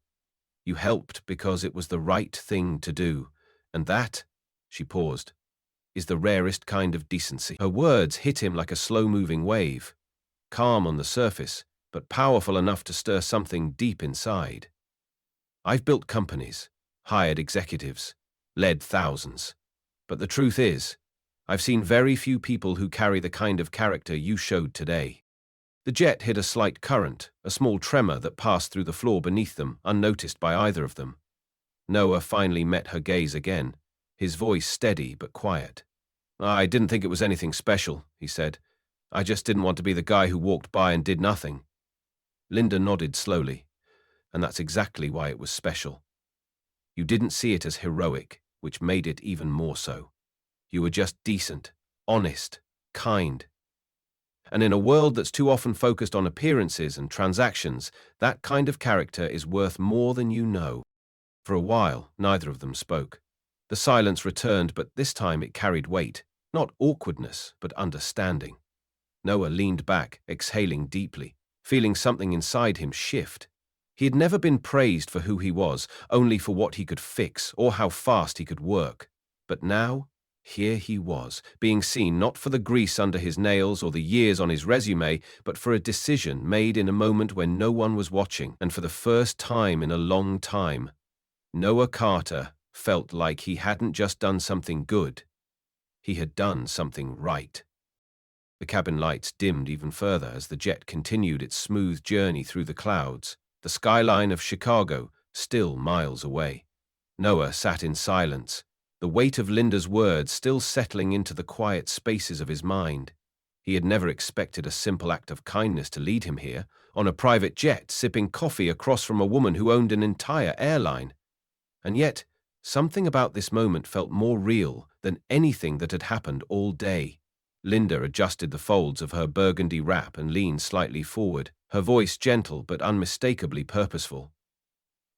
You helped because it was the right thing to do. And that, she paused, is the rarest kind of decency. Her words hit him like a slow-moving wave, calm on the surface, but powerful enough to stir something deep inside. I've built companies, hired executives, led thousands. But the truth is, I've seen very few people who carry the kind of character you showed today. The jet hit a slight current, a small tremor that passed through the floor beneath them, unnoticed by either of them. Noah finally met her gaze again, his voice steady but quiet. I didn't think it was anything special, he said. I just didn't want to be the guy who walked by and did nothing. Linda nodded slowly, and that's exactly why it was special. You didn't see it as heroic, which made it even more so. You were just decent, honest, kind. And in a world that's too often focused on appearances and transactions, that kind of character is worth more than you know. For a while, neither of them spoke. The silence returned, but this time it carried weight, not awkwardness, but understanding. Noah leaned back, exhaling deeply, feeling something inside him shift. He had never been praised for who he was, only for what he could fix or how fast he could work. But now, here he was, being seen not for the grease under his nails or the years on his resume, but for a decision made in a moment when no one was watching, and for the first time in a long time. Noah Carter felt like he hadn't just done something good. He had done something right. The cabin lights dimmed even further as the jet continued its smooth journey through the clouds, the skyline of Chicago still miles away. Noah sat in silence, the weight of Linda's words still settling into the quiet spaces of his mind. He had never expected a simple act of kindness to lead him here, on a private jet, sipping coffee across from a woman who owned an entire airline. And yet, something about this moment felt more real than anything that had happened all day. Linda adjusted the folds of her burgundy wrap and leaned slightly forward, her voice gentle but unmistakably purposeful.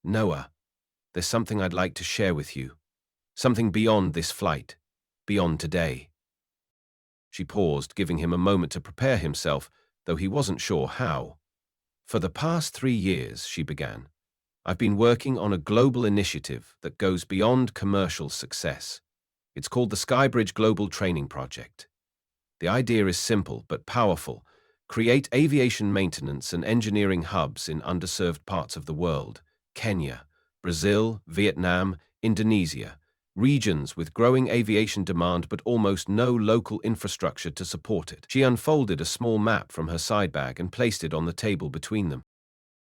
Noah, there's something I'd like to share with you. Something beyond this flight, beyond today. She paused, giving him a moment to prepare himself, though he wasn't sure how. For the past 3 years, she began, I've been working on a global initiative that goes beyond commercial success. It's called the Skybridge Global Training Project. The idea is simple but powerful. Create aviation maintenance and engineering hubs in underserved parts of the world, Kenya, Brazil, Vietnam, Indonesia, regions with growing aviation demand but almost no local infrastructure to support it. She unfolded a small map from her side bag and placed it on the table between them.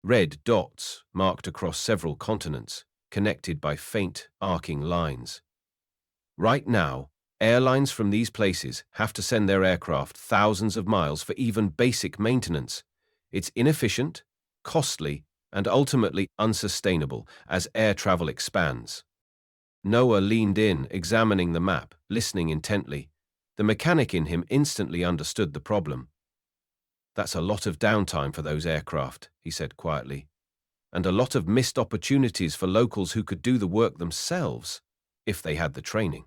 Red dots marked across several continents, connected by faint, arcing lines. Right now, airlines from these places have to send their aircraft thousands of miles for even basic maintenance. It's inefficient, costly, and ultimately unsustainable as air travel expands. Noah leaned in, examining the map, listening intently. The mechanic in him instantly understood the problem. That's a lot of downtime for those aircraft, he said quietly, and a lot of missed opportunities for locals who could do the work themselves, if they had the training.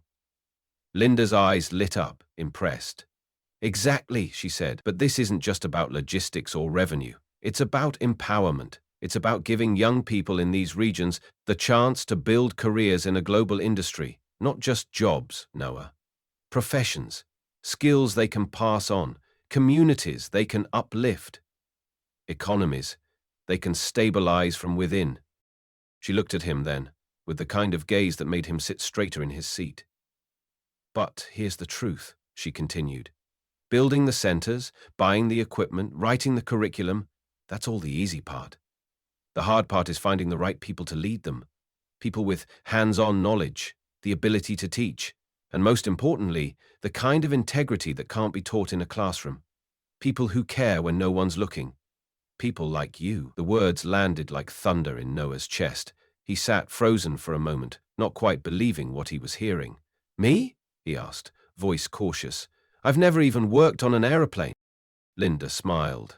Linda's eyes lit up, impressed. Exactly, she said, but this isn't just about logistics or revenue. It's about empowerment. It's about giving young people in these regions the chance to build careers in a global industry, not just jobs, Noah. Professions, skills they can pass on, communities they can uplift, economies they can stabilize from within. She looked at him then, with the kind of gaze that made him sit straighter in his seat. But here's the truth, she continued. Building the centers, buying the equipment, writing the curriculum, that's all the easy part. The hard part is finding the right people to lead them. People with hands-on knowledge, the ability to teach, and most importantly, the kind of integrity that can't be taught in a classroom. People who care when no one's looking. People like you. The words landed like thunder in Noah's chest. He sat frozen for a moment, not quite believing what he was hearing. Me? He asked, voice cautious. I've never even worked on an aeroplane. Linda smiled.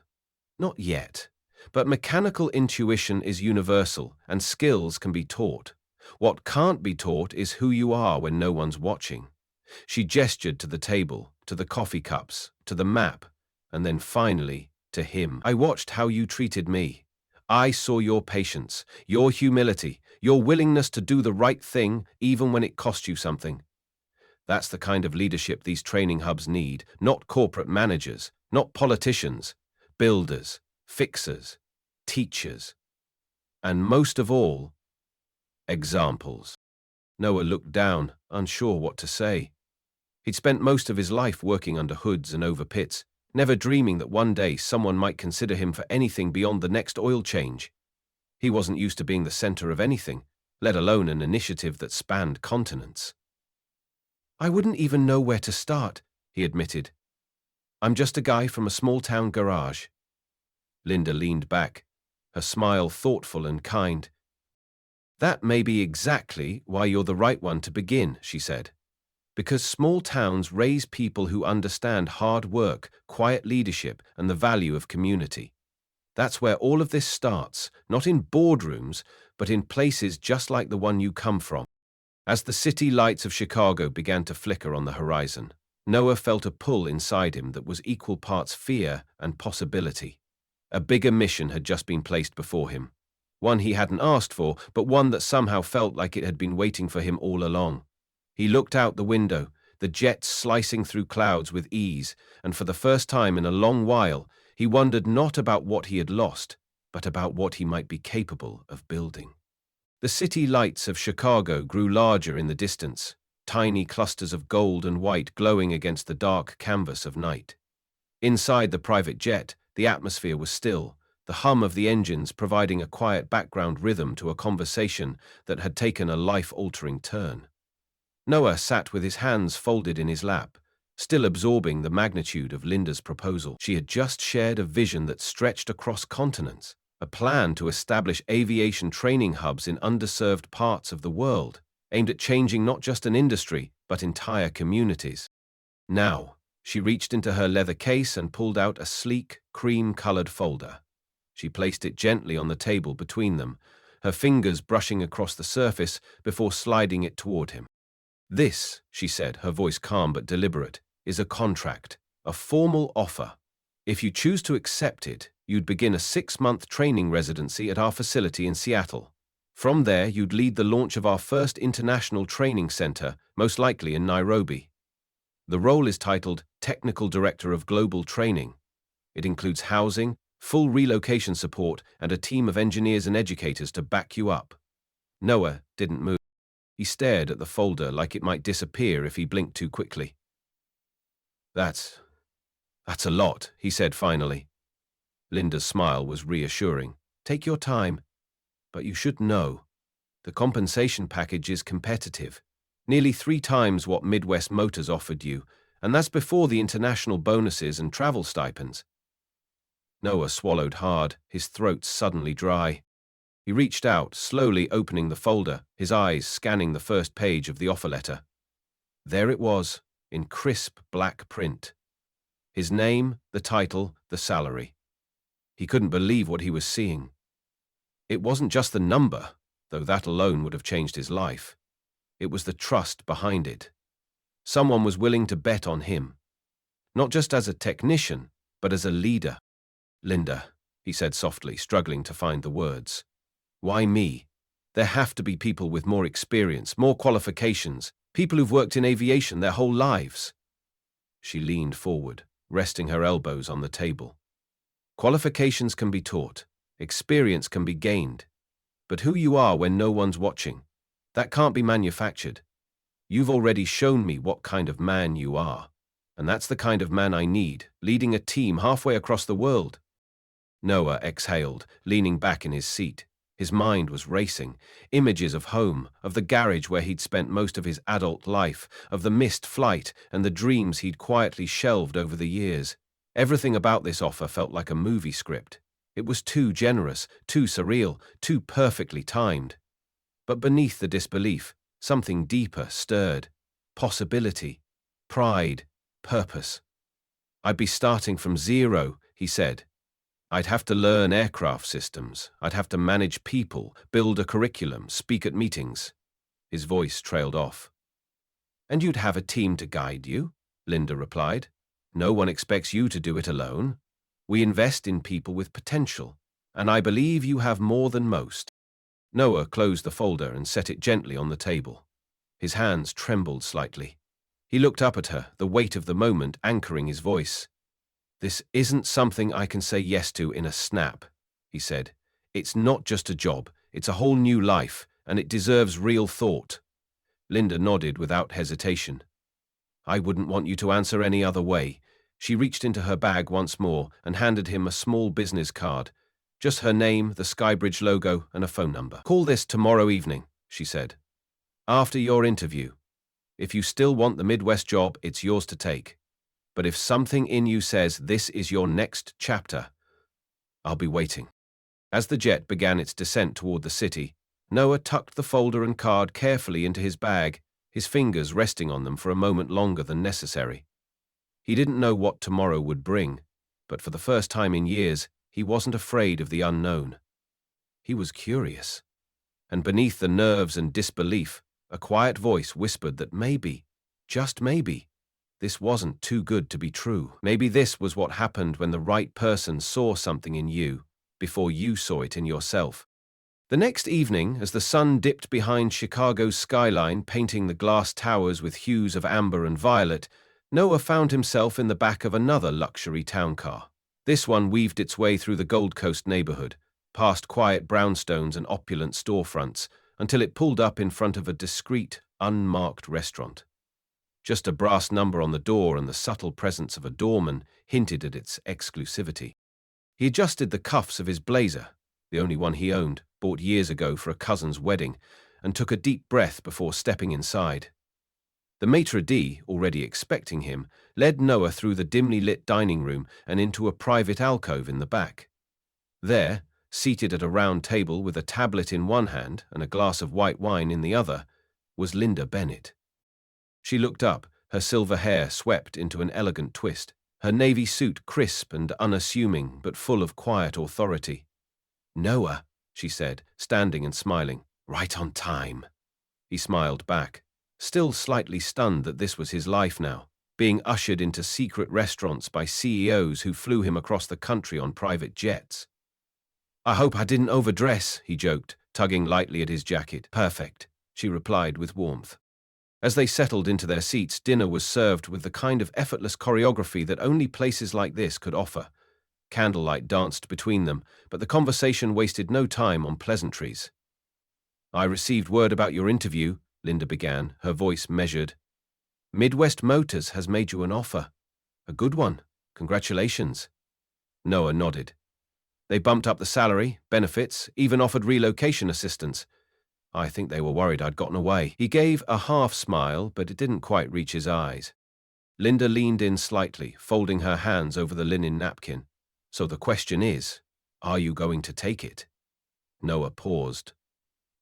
Not yet. But mechanical intuition is universal, and skills can be taught. What can't be taught is who you are when no one's watching. She gestured to the table, to the coffee cups, to the map, and then finally, to him. I watched how you treated me. I saw your patience, your humility, your willingness to do the right thing even when it cost you something. That's the kind of leadership these training hubs need, not corporate managers, not politicians, builders, fixers, teachers, and most of all, examples. Noah looked down, unsure what to say. He'd spent most of his life working under hoods and over pits, never dreaming that one day someone might consider him for anything beyond the next oil change. He wasn't used to being the center of anything, let alone an initiative that spanned continents. I wouldn't even know where to start, he admitted. I'm just a guy from a small-town garage. Linda leaned back, her smile thoughtful and kind. That may be exactly why you're the right one to begin, she said. Because small towns raise people who understand hard work, quiet leadership, and the value of community. That's where all of this starts, not in boardrooms, but in places just like the one you come from. As the city lights of Chicago began to flicker on the horizon, Noah felt a pull inside him that was equal parts fear and possibility. A bigger mission had just been placed before him. One he hadn't asked for, but one that somehow felt like it had been waiting for him all along. He looked out the window, the jets slicing through clouds with ease, and for the first time in a long while, he wondered not about what he had lost, but about what he might be capable of building. The city lights of Chicago grew larger in the distance, tiny clusters of gold and white glowing against the dark canvas of night. Inside the private jet, the atmosphere was still, the hum of the engines providing a quiet background rhythm to a conversation that had taken a life-altering turn. Noah sat with his hands folded in his lap, still absorbing the magnitude of Linda's proposal. She had just shared a vision that stretched across continents, a plan to establish aviation training hubs in underserved parts of the world, aimed at changing not just an industry, but entire communities. Now, she reached into her leather case and pulled out a sleek, cream-colored folder. She placed it gently on the table between them, her fingers brushing across the surface before sliding it toward him. This, she said, her voice calm but deliberate, is a contract, a formal offer. If you choose to accept it, you'd begin a 6-month training residency at our facility in Seattle. From there, you'd lead the launch of our first international training center, most likely in Nairobi. The role is titled Technical Director of Global Training. It includes housing, full relocation support, and a team of engineers and educators to back you up. Noah didn't move. He stared at the folder like it might disappear if he blinked too quickly. That's a lot, he said finally. Linda's smile was reassuring. Take your time. But you should know. The compensation package is competitive. Nearly 3 times what Midwest Motors offered you, and that's before the international bonuses and travel stipends. Noah swallowed hard, his throat suddenly dry. He reached out, slowly opening the folder, his eyes scanning the first page of the offer letter. There it was, in crisp black print. His name, the title, the salary. He couldn't believe what he was seeing. It wasn't just the number, though that alone would have changed his life. It was the trust behind it. Someone was willing to bet on him. Not just as a technician, but as a leader. Linda, he said softly, struggling to find the words. Why me? There have to be people with more experience, more qualifications, people who've worked in aviation their whole lives. She leaned forward, resting her elbows on the table. Qualifications can be taught, experience can be gained, but who you are when no one's watching, that can't be manufactured. You've already shown me what kind of man you are, and that's the kind of man I need, leading a team halfway across the world. Noah exhaled, leaning back in his seat. His mind was racing. Images of home, of the garage where he'd spent most of his adult life, of the missed flight and the dreams he'd quietly shelved over the years. Everything about this offer felt like a movie script. It was too generous, too surreal, too perfectly timed. But beneath the disbelief, something deeper stirred. Possibility, pride, purpose. "I'd be starting from zero," he said. "I'd have to learn aircraft systems. I'd have to manage people, build a curriculum, speak at meetings." His voice trailed off. "And you'd have a team to guide you," Linda replied. "No one expects you to do it alone. We invest in people with potential, and I believe you have more than most." Noah closed the folder and set it gently on the table. His hands trembled slightly. He looked up at her, the weight of the moment anchoring his voice. "This isn't something I can say yes to in a snap," he said. "It's not just a job, it's a whole new life, and it deserves real thought." Linda nodded without hesitation. "I wouldn't want you to answer any other way." She reached into her bag once more and handed him a small business card. Just her name, the Skybridge logo, and a phone number. "Call this tomorrow evening," she said. "After your interview. If you still want the Midwest job, it's yours to take. But if something in you says this is your next chapter, I'll be waiting." As the jet began its descent toward the city, Noah tucked the folder and card carefully into his bag, his fingers resting on them for a moment longer than necessary. He didn't know what tomorrow would bring, but for the first time in years, he wasn't afraid of the unknown. He was curious. And beneath the nerves and disbelief, a quiet voice whispered that maybe, just maybe, this wasn't too good to be true. Maybe this was what happened when the right person saw something in you before you saw it in yourself. The next evening, as the sun dipped behind Chicago's skyline, painting the glass towers with hues of amber and violet, Noah found himself in the back of another luxury town car. This one weaved its way through the Gold Coast neighborhood, past quiet brownstones and opulent storefronts, until it pulled up in front of a discreet, unmarked restaurant. Just a brass number on the door and the subtle presence of a doorman hinted at its exclusivity. He adjusted the cuffs of his blazer, the only one he owned, bought years ago for a cousin's wedding, and took a deep breath before stepping inside. The maitre d', already expecting him, led Noah through the dimly lit dining room and into a private alcove in the back. There, seated at a round table with a tablet in one hand and a glass of white wine in the other, was Linda Bennett. She looked up, her silver hair swept into an elegant twist, her navy suit crisp and unassuming but full of quiet authority. "Noah," she said, standing and smiling. "Right on time." He smiled back, still slightly stunned that this was his life now, being ushered into secret restaurants by CEOs who flew him across the country on private jets. "I hope I didn't overdress," he joked, tugging lightly at his jacket. "Perfect," she replied with warmth. As they settled into their seats, dinner was served with the kind of effortless choreography that only places like this could offer. Candlelight danced between them, but the conversation wasted no time on pleasantries. "I received word about your interview," Linda began, her voice measured. "Midwest Motors has made you an offer. A good one. Congratulations." Noah nodded. "They bumped up the salary, benefits, even offered relocation assistance. I think they were worried I'd gotten away." He gave a half smile, but it didn't quite reach his eyes. Linda leaned in slightly, folding her hands over the linen napkin. "So the question is, are you going to take it?" Noah paused.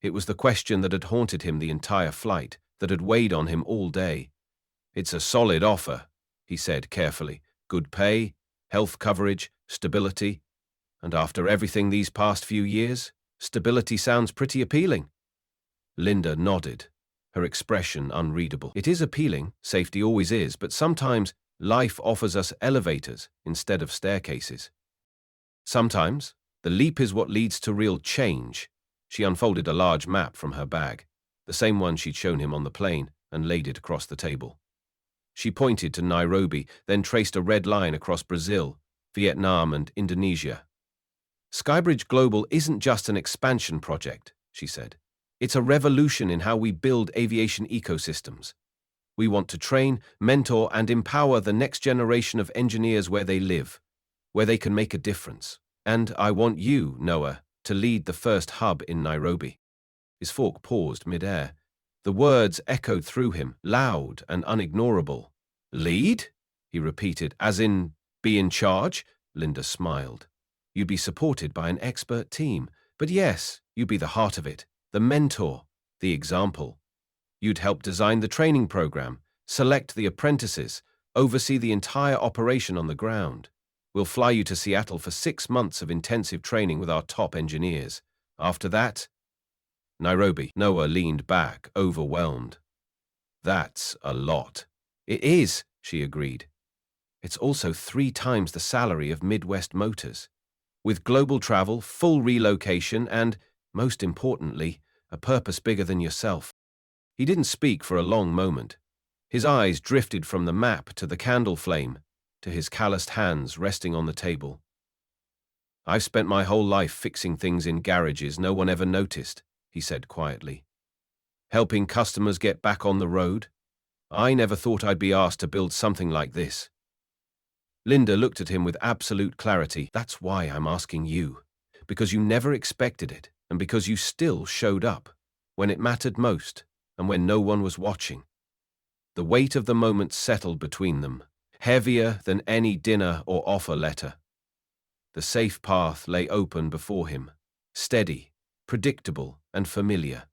It was the question that had haunted him the entire flight, that had weighed on him all day. "It's a solid offer," he said carefully. "Good pay, health coverage, stability. And after everything these past few years, stability sounds pretty appealing." Linda nodded, her expression unreadable. "It is appealing, safety always is, but sometimes life offers us elevators instead of staircases. Sometimes the leap is what leads to real change." She unfolded a large map from her bag, the same one she'd shown him on the plane, and laid it across the table. She pointed to Nairobi, then traced a red line across Brazil, Vietnam, and Indonesia. "Skybridge Global isn't just an expansion project," she said. "It's a revolution in how we build aviation ecosystems. We want to train, mentor, and empower the next generation of engineers where they live, where they can make a difference." And I want you, Noah, to lead the first hub in Nairobi. His fork paused mid-air. The words echoed through him, loud and unignorable. Lead? He repeated, as in, be in charge? Linda smiled. You'd be supported by an expert team. But yes, you'd be the heart of it, the mentor, the example. You'd help design the training program, select the apprentices, oversee the entire operation on the ground. We'll fly you to Seattle for 6 months of intensive training with our top engineers. After that, Nairobi. Noah leaned back, overwhelmed. That's a lot. It is, she agreed. It's also 3 times the salary of Midwest Motors. With global travel, full relocation, and, most importantly, a purpose bigger than yourself. He didn't speak for a long moment. His eyes drifted from the map to the candle flame, to his calloused hands resting on the table. I've spent my whole life fixing things in garages no one ever noticed, he said quietly. Helping customers get back on the road? I never thought I'd be asked to build something like this. Linda looked at him with absolute clarity. That's why I'm asking you. Because you never expected it, and because you still showed up, when it mattered most, and when no one was watching. The weight of the moment settled between them, heavier than any dinner or offer letter. The safe path lay open before him, steady, predictable, and familiar.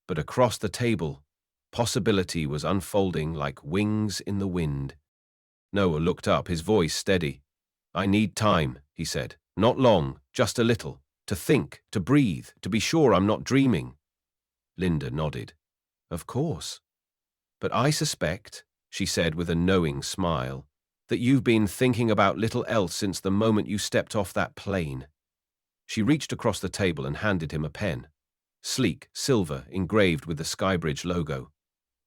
But across the table, possibility was unfolding like wings in the wind. Noah looked up, his voice steady. I need time, he said. Not long, just a little. To think, to breathe, to be sure I'm not dreaming. Linda nodded. Of course. But I suspect, she said with a knowing smile, that you've been thinking about little else since the moment you stepped off that plane. She reached across the table and handed him a pen. Sleek, silver, engraved with the Skybridge logo.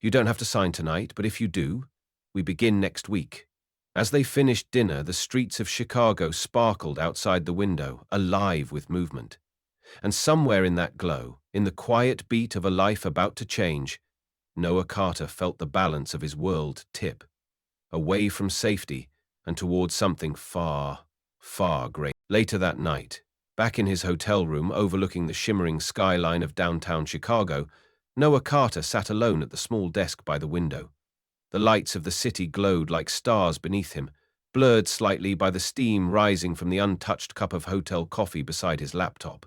You don't have to sign tonight, but if you do, we begin next week. As they finished dinner, the streets of Chicago sparkled outside the window, alive with movement. And somewhere in that glow, in the quiet beat of a life about to change, Noah Carter felt the balance of his world tip, away from safety and towards something far, far greater. Later that night, back in his hotel room overlooking the shimmering skyline of downtown Chicago, Noah Carter sat alone at the small desk by the window. The lights of the city glowed like stars beneath him, blurred slightly by the steam rising from the untouched cup of hotel coffee beside his laptop.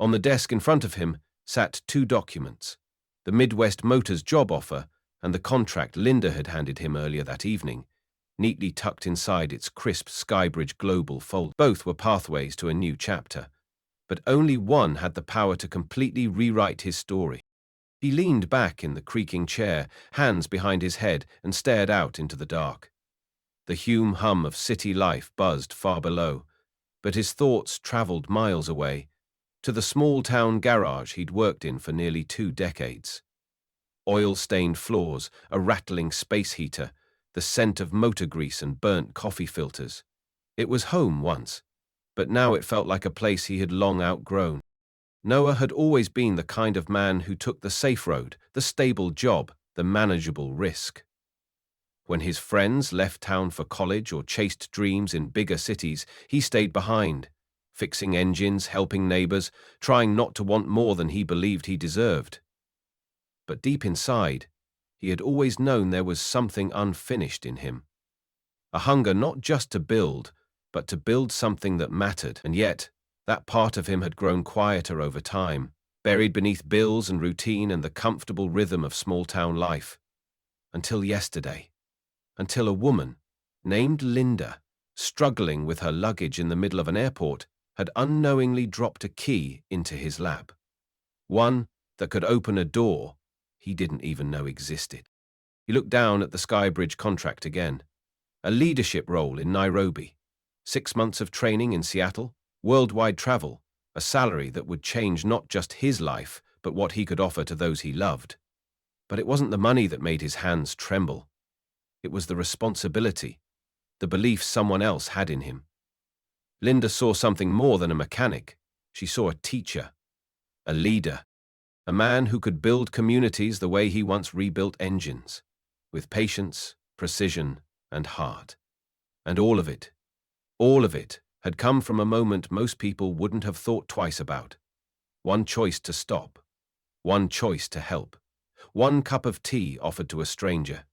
On the desk in front of him sat 2 documents, the Midwest Motors job offer and the contract Linda had handed him earlier that evening, neatly tucked inside its crisp Skybridge Global fold. Both were pathways to a new chapter, but only one had the power to completely rewrite his story. He leaned back in the creaking chair, hands behind his head, and stared out into the dark. The hum of city life buzzed far below, but his thoughts traveled miles away, to the small-town garage he'd worked in for nearly 2 decades. Oil-stained floors, a rattling space heater, the scent of motor grease and burnt coffee filters. It was home once, but now it felt like a place he had long outgrown. Noah had always been the kind of man who took the safe road, the stable job, the manageable risk. When his friends left town for college or chased dreams in bigger cities, he stayed behind, fixing engines, helping neighbors, trying not to want more than he believed he deserved. But deep inside, he had always known there was something unfinished in him. A hunger not just to build, but to build something that mattered, and yet, that part of him had grown quieter over time, buried beneath bills and routine and the comfortable rhythm of small-town life. Until yesterday. Until a woman, named Linda, struggling with her luggage in the middle of an airport, had unknowingly dropped a key into his lap. One that could open a door he didn't even know existed. He looked down at the Skybridge contract again. A leadership role in Nairobi. 6 months of training in Seattle. Worldwide travel, a salary that would change not just his life, but what he could offer to those he loved. But it wasn't the money that made his hands tremble. It was the responsibility, the belief someone else had in him. Linda saw something more than a mechanic. She saw a teacher, a leader, a man who could build communities the way he once rebuilt engines, with patience, precision, and heart. And all of it had come from a moment most people wouldn't have thought twice about. One choice to stop. One choice to help. One cup of tea offered to a stranger.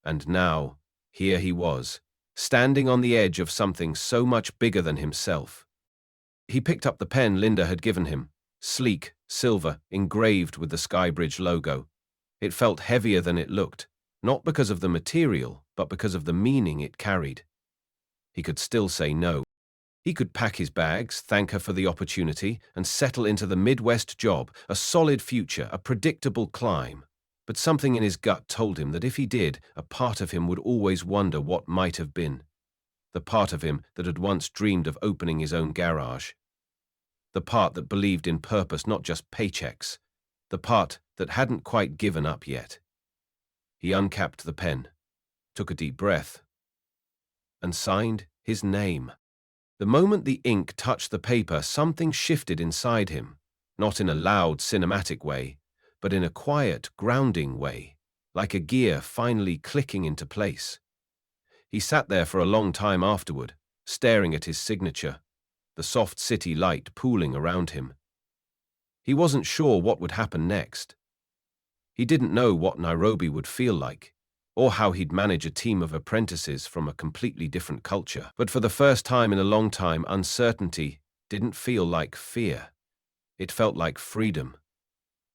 And now, here he was, standing on the edge of something so much bigger than himself. He picked up the pen Linda had given him, sleek, silver, engraved with the Skybridge logo. It felt heavier than it looked, not because of the material, but because of the meaning it carried. He could still say no. He could pack his bags, thank her for the opportunity, and settle into the Midwest job, a solid future, a predictable climb. But something in his gut told him that if he did, a part of him would always wonder what might have been. The part of him that had once dreamed of opening his own garage. The part that believed in purpose, not just paychecks. The part that hadn't quite given up yet. He uncapped the pen, took a deep breath, and signed his name. The moment the ink touched the paper, something shifted inside him, not in a loud, cinematic way, but in a quiet, grounding way, like a gear finally clicking into place. He sat there for a long time afterward, staring at his signature, the soft city light pooling around him. He wasn't sure what would happen next. He didn't know what Nairobi would feel like, or how he'd manage a team of apprentices from a completely different culture. But for the first time in a long time, uncertainty didn't feel like fear. It felt like freedom.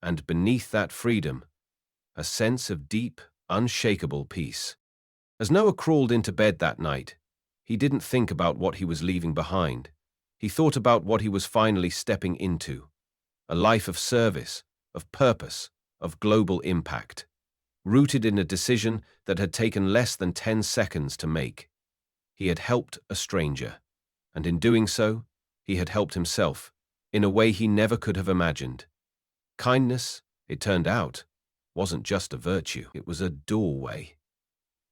And beneath that freedom, a sense of deep, unshakable peace. As Noah crawled into bed that night, he didn't think about what he was leaving behind. He thought about what he was finally stepping into. A life of service, of purpose, of global impact. Rooted in a decision that had taken less than 10 seconds to make. He had helped a stranger, and in doing so, he had helped himself, in a way he never could have imagined. Kindness, it turned out, wasn't just a virtue, it was a doorway.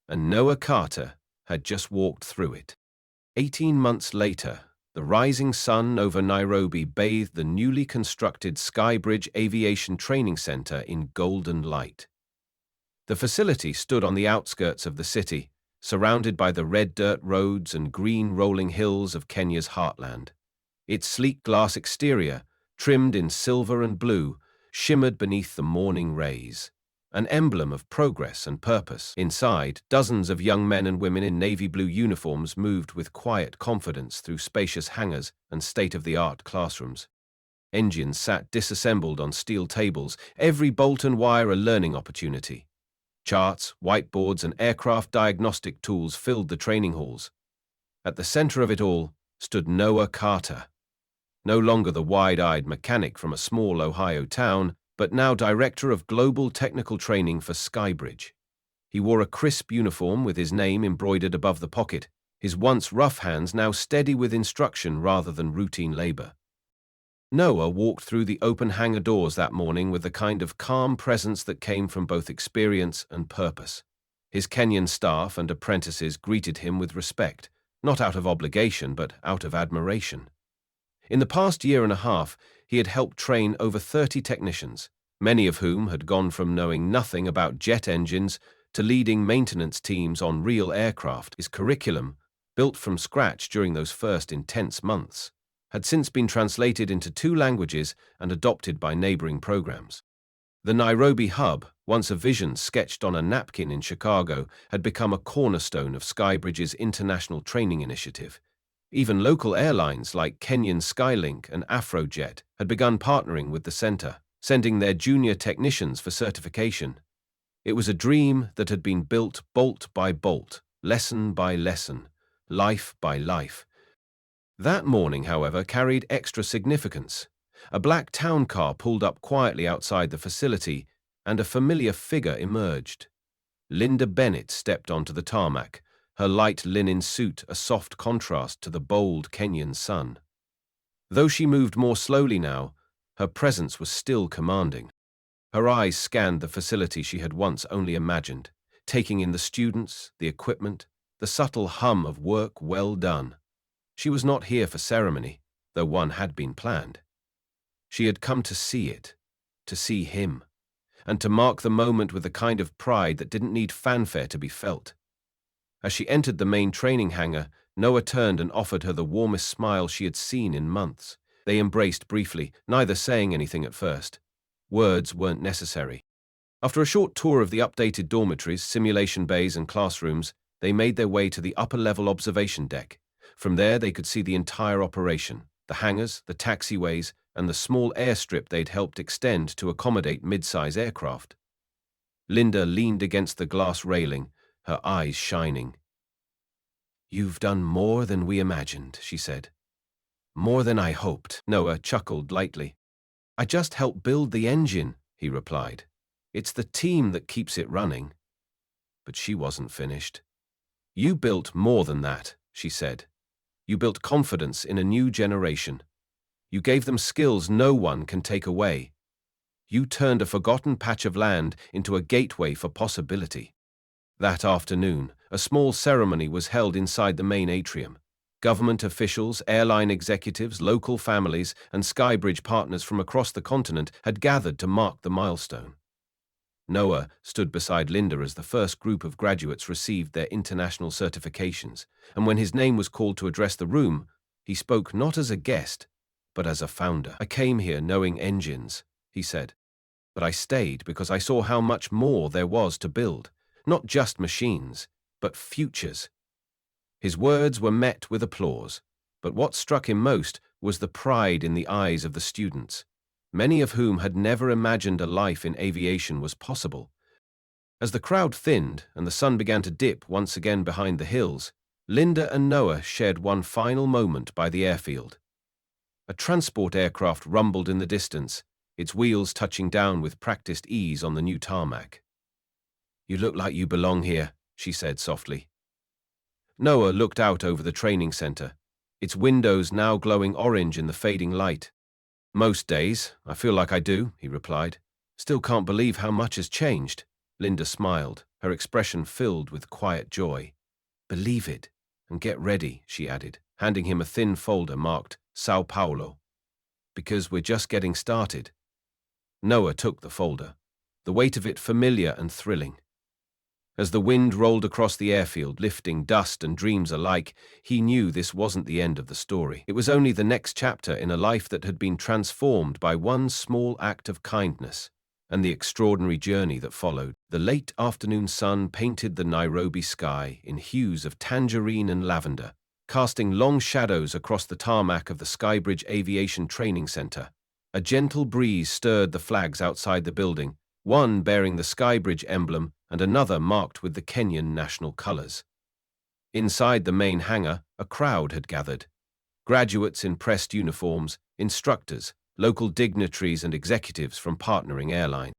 And Noah Carter had just walked through it. 18 months later, the rising sun over Nairobi bathed the newly constructed Skybridge Aviation Training Center in golden light. The facility stood on the outskirts of the city, surrounded by the red dirt roads and green rolling hills of Kenya's heartland. Its sleek glass exterior, trimmed in silver and blue, shimmered beneath the morning rays, an emblem of progress and purpose. Inside, dozens of young men and women in navy blue uniforms moved with quiet confidence through spacious hangars and state-of-the-art classrooms. Engines sat disassembled on steel tables, every bolt and wire a learning opportunity. Charts, whiteboards, and aircraft diagnostic tools filled the training halls. At the center of it all stood Noah Carter, no longer the wide-eyed mechanic from a small Ohio town, but now director of global technical training for Skybridge. He wore a crisp uniform with his name embroidered above the pocket, his once rough hands now steady with instruction rather than routine labor. Noah walked through the open hangar doors that morning with the kind of calm presence that came from both experience and purpose. His Kenyan staff and apprentices greeted him with respect, not out of obligation but out of admiration. In the past year and a half, he had helped train over 30 technicians, many of whom had gone from knowing nothing about jet engines to leading maintenance teams on real aircraft. His curriculum, built from scratch during those first intense months, had since been translated into 2 languages and adopted by neighboring programs. The Nairobi hub, once a vision sketched on a napkin in Chicago, had become a cornerstone of Skybridge's international training initiative. Even local airlines like Kenyan Skylink and Afrojet had begun partnering with the center, sending their junior technicians for certification. It was a dream that had been built bolt by bolt, lesson by lesson, life by life. That morning, however, carried extra significance. A black town car pulled up quietly outside the facility, and a familiar figure emerged. Linda Bennett stepped onto the tarmac, her light linen suit a soft contrast to the bold Kenyan sun. Though she moved more slowly now, her presence was still commanding. Her eyes scanned the facility she had once only imagined, taking in the students, the equipment, the subtle hum of work well done. She was not here for ceremony, though one had been planned. She had come to see it, to see him, and to mark the moment with a kind of pride that didn't need fanfare to be felt. As she entered the main training hangar, Noah turned and offered her the warmest smile she had seen in months. They embraced briefly, neither saying anything at first. Words weren't necessary. After a short tour of the updated dormitories, simulation bays, and classrooms, they made their way to the upper-level observation deck. From there, they could see the entire operation, the hangars, the taxiways, and the small airstrip they'd helped extend to accommodate mid-size aircraft. Linda leaned against the glass railing, her eyes shining. "You've done more than we imagined," she said. "More than I hoped." Noah chuckled lightly. "I just helped build the engine," he replied. "It's the team that keeps it running." But she wasn't finished. "You built more than that," she said. "You built confidence in a new generation. You gave them skills no one can take away. You turned a forgotten patch of land into a gateway for possibility." That afternoon, a small ceremony was held inside the main atrium. Government officials, airline executives, local families, and Skybridge partners from across the continent had gathered to mark the milestone. Noah stood beside Linda as the first group of graduates received their international certifications, and when his name was called to address the room, he spoke not as a guest, but as a founder. "I came here knowing engines," he said, "but I stayed because I saw how much more there was to build, not just machines, but futures." His words were met with applause, but what struck him most was the pride in the eyes of the students, many of whom had never imagined a life in aviation was possible. As the crowd thinned and the sun began to dip once again behind the hills, Linda and Noah shared one final moment by the airfield. A transport aircraft rumbled in the distance, its wheels touching down with practiced ease on the new tarmac. "You look like you belong here," she said softly. Noah looked out over the training center, its windows now glowing orange in the fading light. "Most days, I feel like I do," he replied. "Still can't believe how much has changed." Linda smiled, her expression filled with quiet joy. "Believe it, and get ready," she added, handing him a thin folder marked Sao Paulo, "because we're just getting started." Noah took the folder, the weight of it familiar and thrilling. As the wind rolled across the airfield, lifting dust and dreams alike, he knew this wasn't the end of the story. It was only the next chapter in a life that had been transformed by one small act of kindness, and the extraordinary journey that followed. The late afternoon sun painted the Nairobi sky in hues of tangerine and lavender, casting long shadows across the tarmac of the Skybridge Aviation Training Center. A gentle breeze stirred the flags outside the building, one bearing the Skybridge emblem and another marked with the Kenyan national colors. Inside the main hangar, a crowd had gathered. Graduates in pressed uniforms, instructors, local dignitaries and executives from partnering Airline.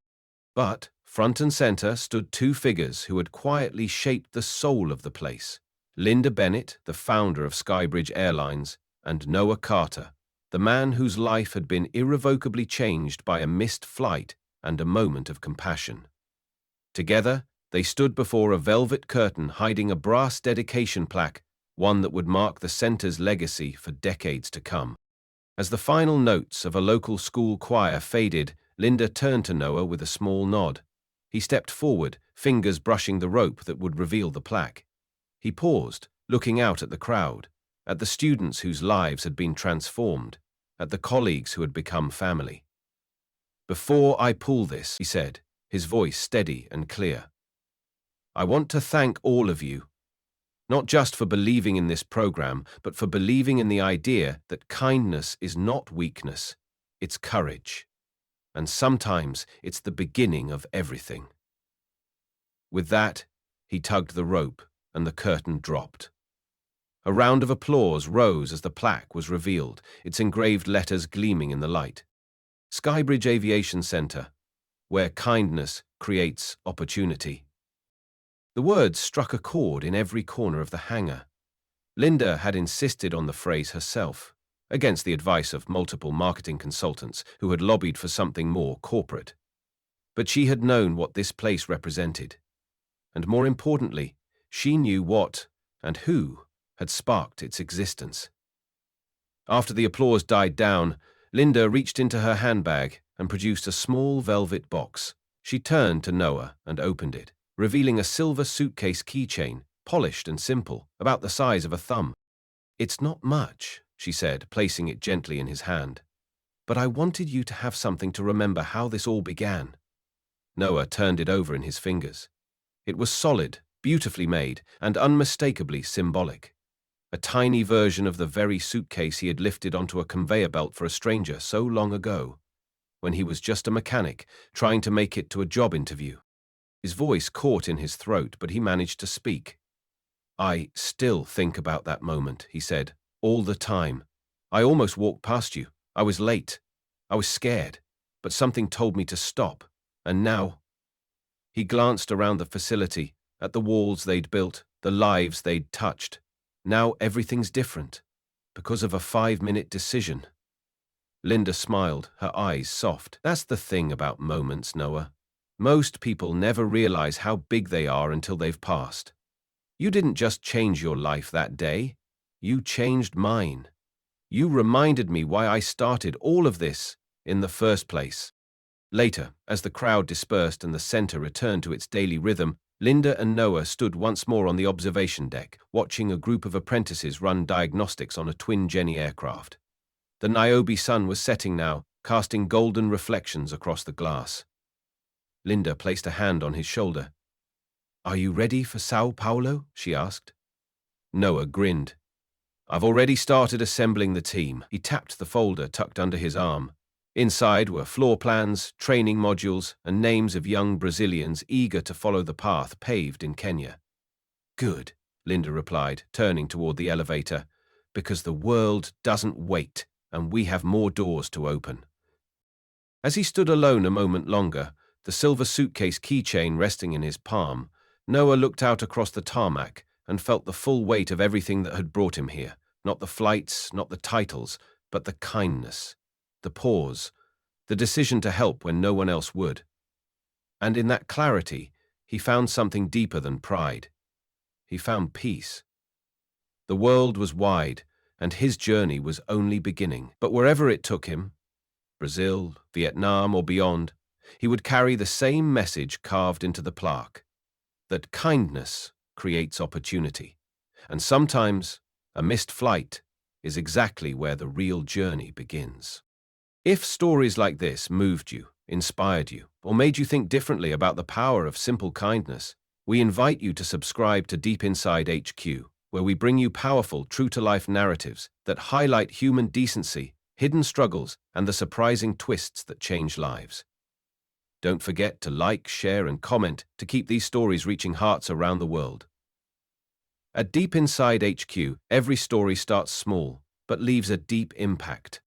But front and center stood two figures who had quietly shaped the soul of the place. Linda Bennett, the founder of Skybridge Airlines, and Noah Carter, the man whose life had been irrevocably changed by a missed flight and a moment of compassion. Together, they stood before a velvet curtain hiding a brass dedication plaque, one that would mark the center's legacy for decades to come. As the final notes of a local school choir faded, Linda turned to Noah with a small nod. He stepped forward, fingers brushing the rope that would reveal the plaque. He paused, looking out at the crowd, at the students whose lives had been transformed, at the colleagues who had become family. "Before I pull this," he said, his voice steady and clear, "I want to thank all of you, not just for believing in this program, but for believing in the idea that kindness is not weakness, it's courage. And sometimes it's the beginning of everything." With that, he tugged the rope, and the curtain dropped. A round of applause rose as the plaque was revealed, its engraved letters gleaming in the light. Skybridge Aviation Center, where kindness creates opportunity. The words struck a chord in every corner of the hangar. Linda had insisted on the phrase herself, against the advice of multiple marketing consultants who had lobbied for something more corporate. But she had known what this place represented. And more importantly, she knew what and who had sparked its existence. After the applause died down, Linda reached into her handbag and produced a small velvet box. She turned to Noah and opened it, revealing a silver suitcase keychain, polished and simple, about the size of a thumb. It's not much, she said, placing it gently in his hand. But I wanted you to have something to remember how this all began. Noah turned it over in his fingers. It was solid, beautifully made, and unmistakably symbolic. A tiny version of the very suitcase he had lifted onto a conveyor belt for a stranger so long ago, when he was just a mechanic trying to make it to a job interview. His voice caught in his throat, but he managed to speak. I still think about that moment, he said, all the time. I almost walked past you. I was late. I was scared, but something told me to stop. And now... He glanced around the facility, at the walls they'd built, the lives they'd touched. Now everything's different, because of a 5-minute decision. Linda smiled, her eyes soft. That's the thing about moments, Noah. Most people never realize how big they are until they've passed. You didn't just change your life that day. You changed mine. You reminded me why I started all of this in the first place. Later, as the crowd dispersed and the center returned to its daily rhythm, Linda and Noah stood once more on the observation deck, watching a group of apprentices run diagnostics on a twin Jenny aircraft. The Niobe sun was setting now, casting golden reflections across the glass. Linda placed a hand on his shoulder. Are you ready for Sao Paulo? She asked. Noah grinned. I've already started assembling the team. He tapped the folder tucked under his arm. Inside were floor plans, training modules, and names of young Brazilians eager to follow the path paved in Kenya. Good, Linda replied, turning toward the elevator, because the world doesn't wait, and we have more doors to open. As he stood alone a moment longer, the silver suitcase keychain resting in his palm, Noah looked out across the tarmac and felt the full weight of everything that had brought him here. Not the flights, not the titles, but the kindness, the pause, the decision to help when no one else would. And in that clarity, he found something deeper than pride. He found peace. The world was wide, and his journey was only beginning. But wherever it took him, Brazil, Vietnam, or beyond, he would carry the same message carved into the plaque, that kindness creates opportunity. And sometimes, a missed flight is exactly where the real journey begins. If stories like this moved you, inspired you, or made you think differently about the power of simple kindness, we invite you to subscribe to Deep Inside HQ, where we bring you powerful, true-to-life narratives that highlight human decency, hidden struggles, and the surprising twists that change lives. Don't forget to like, share, and comment to keep these stories reaching hearts around the world. At Deep Inside HQ, every story starts small, but leaves a deep impact.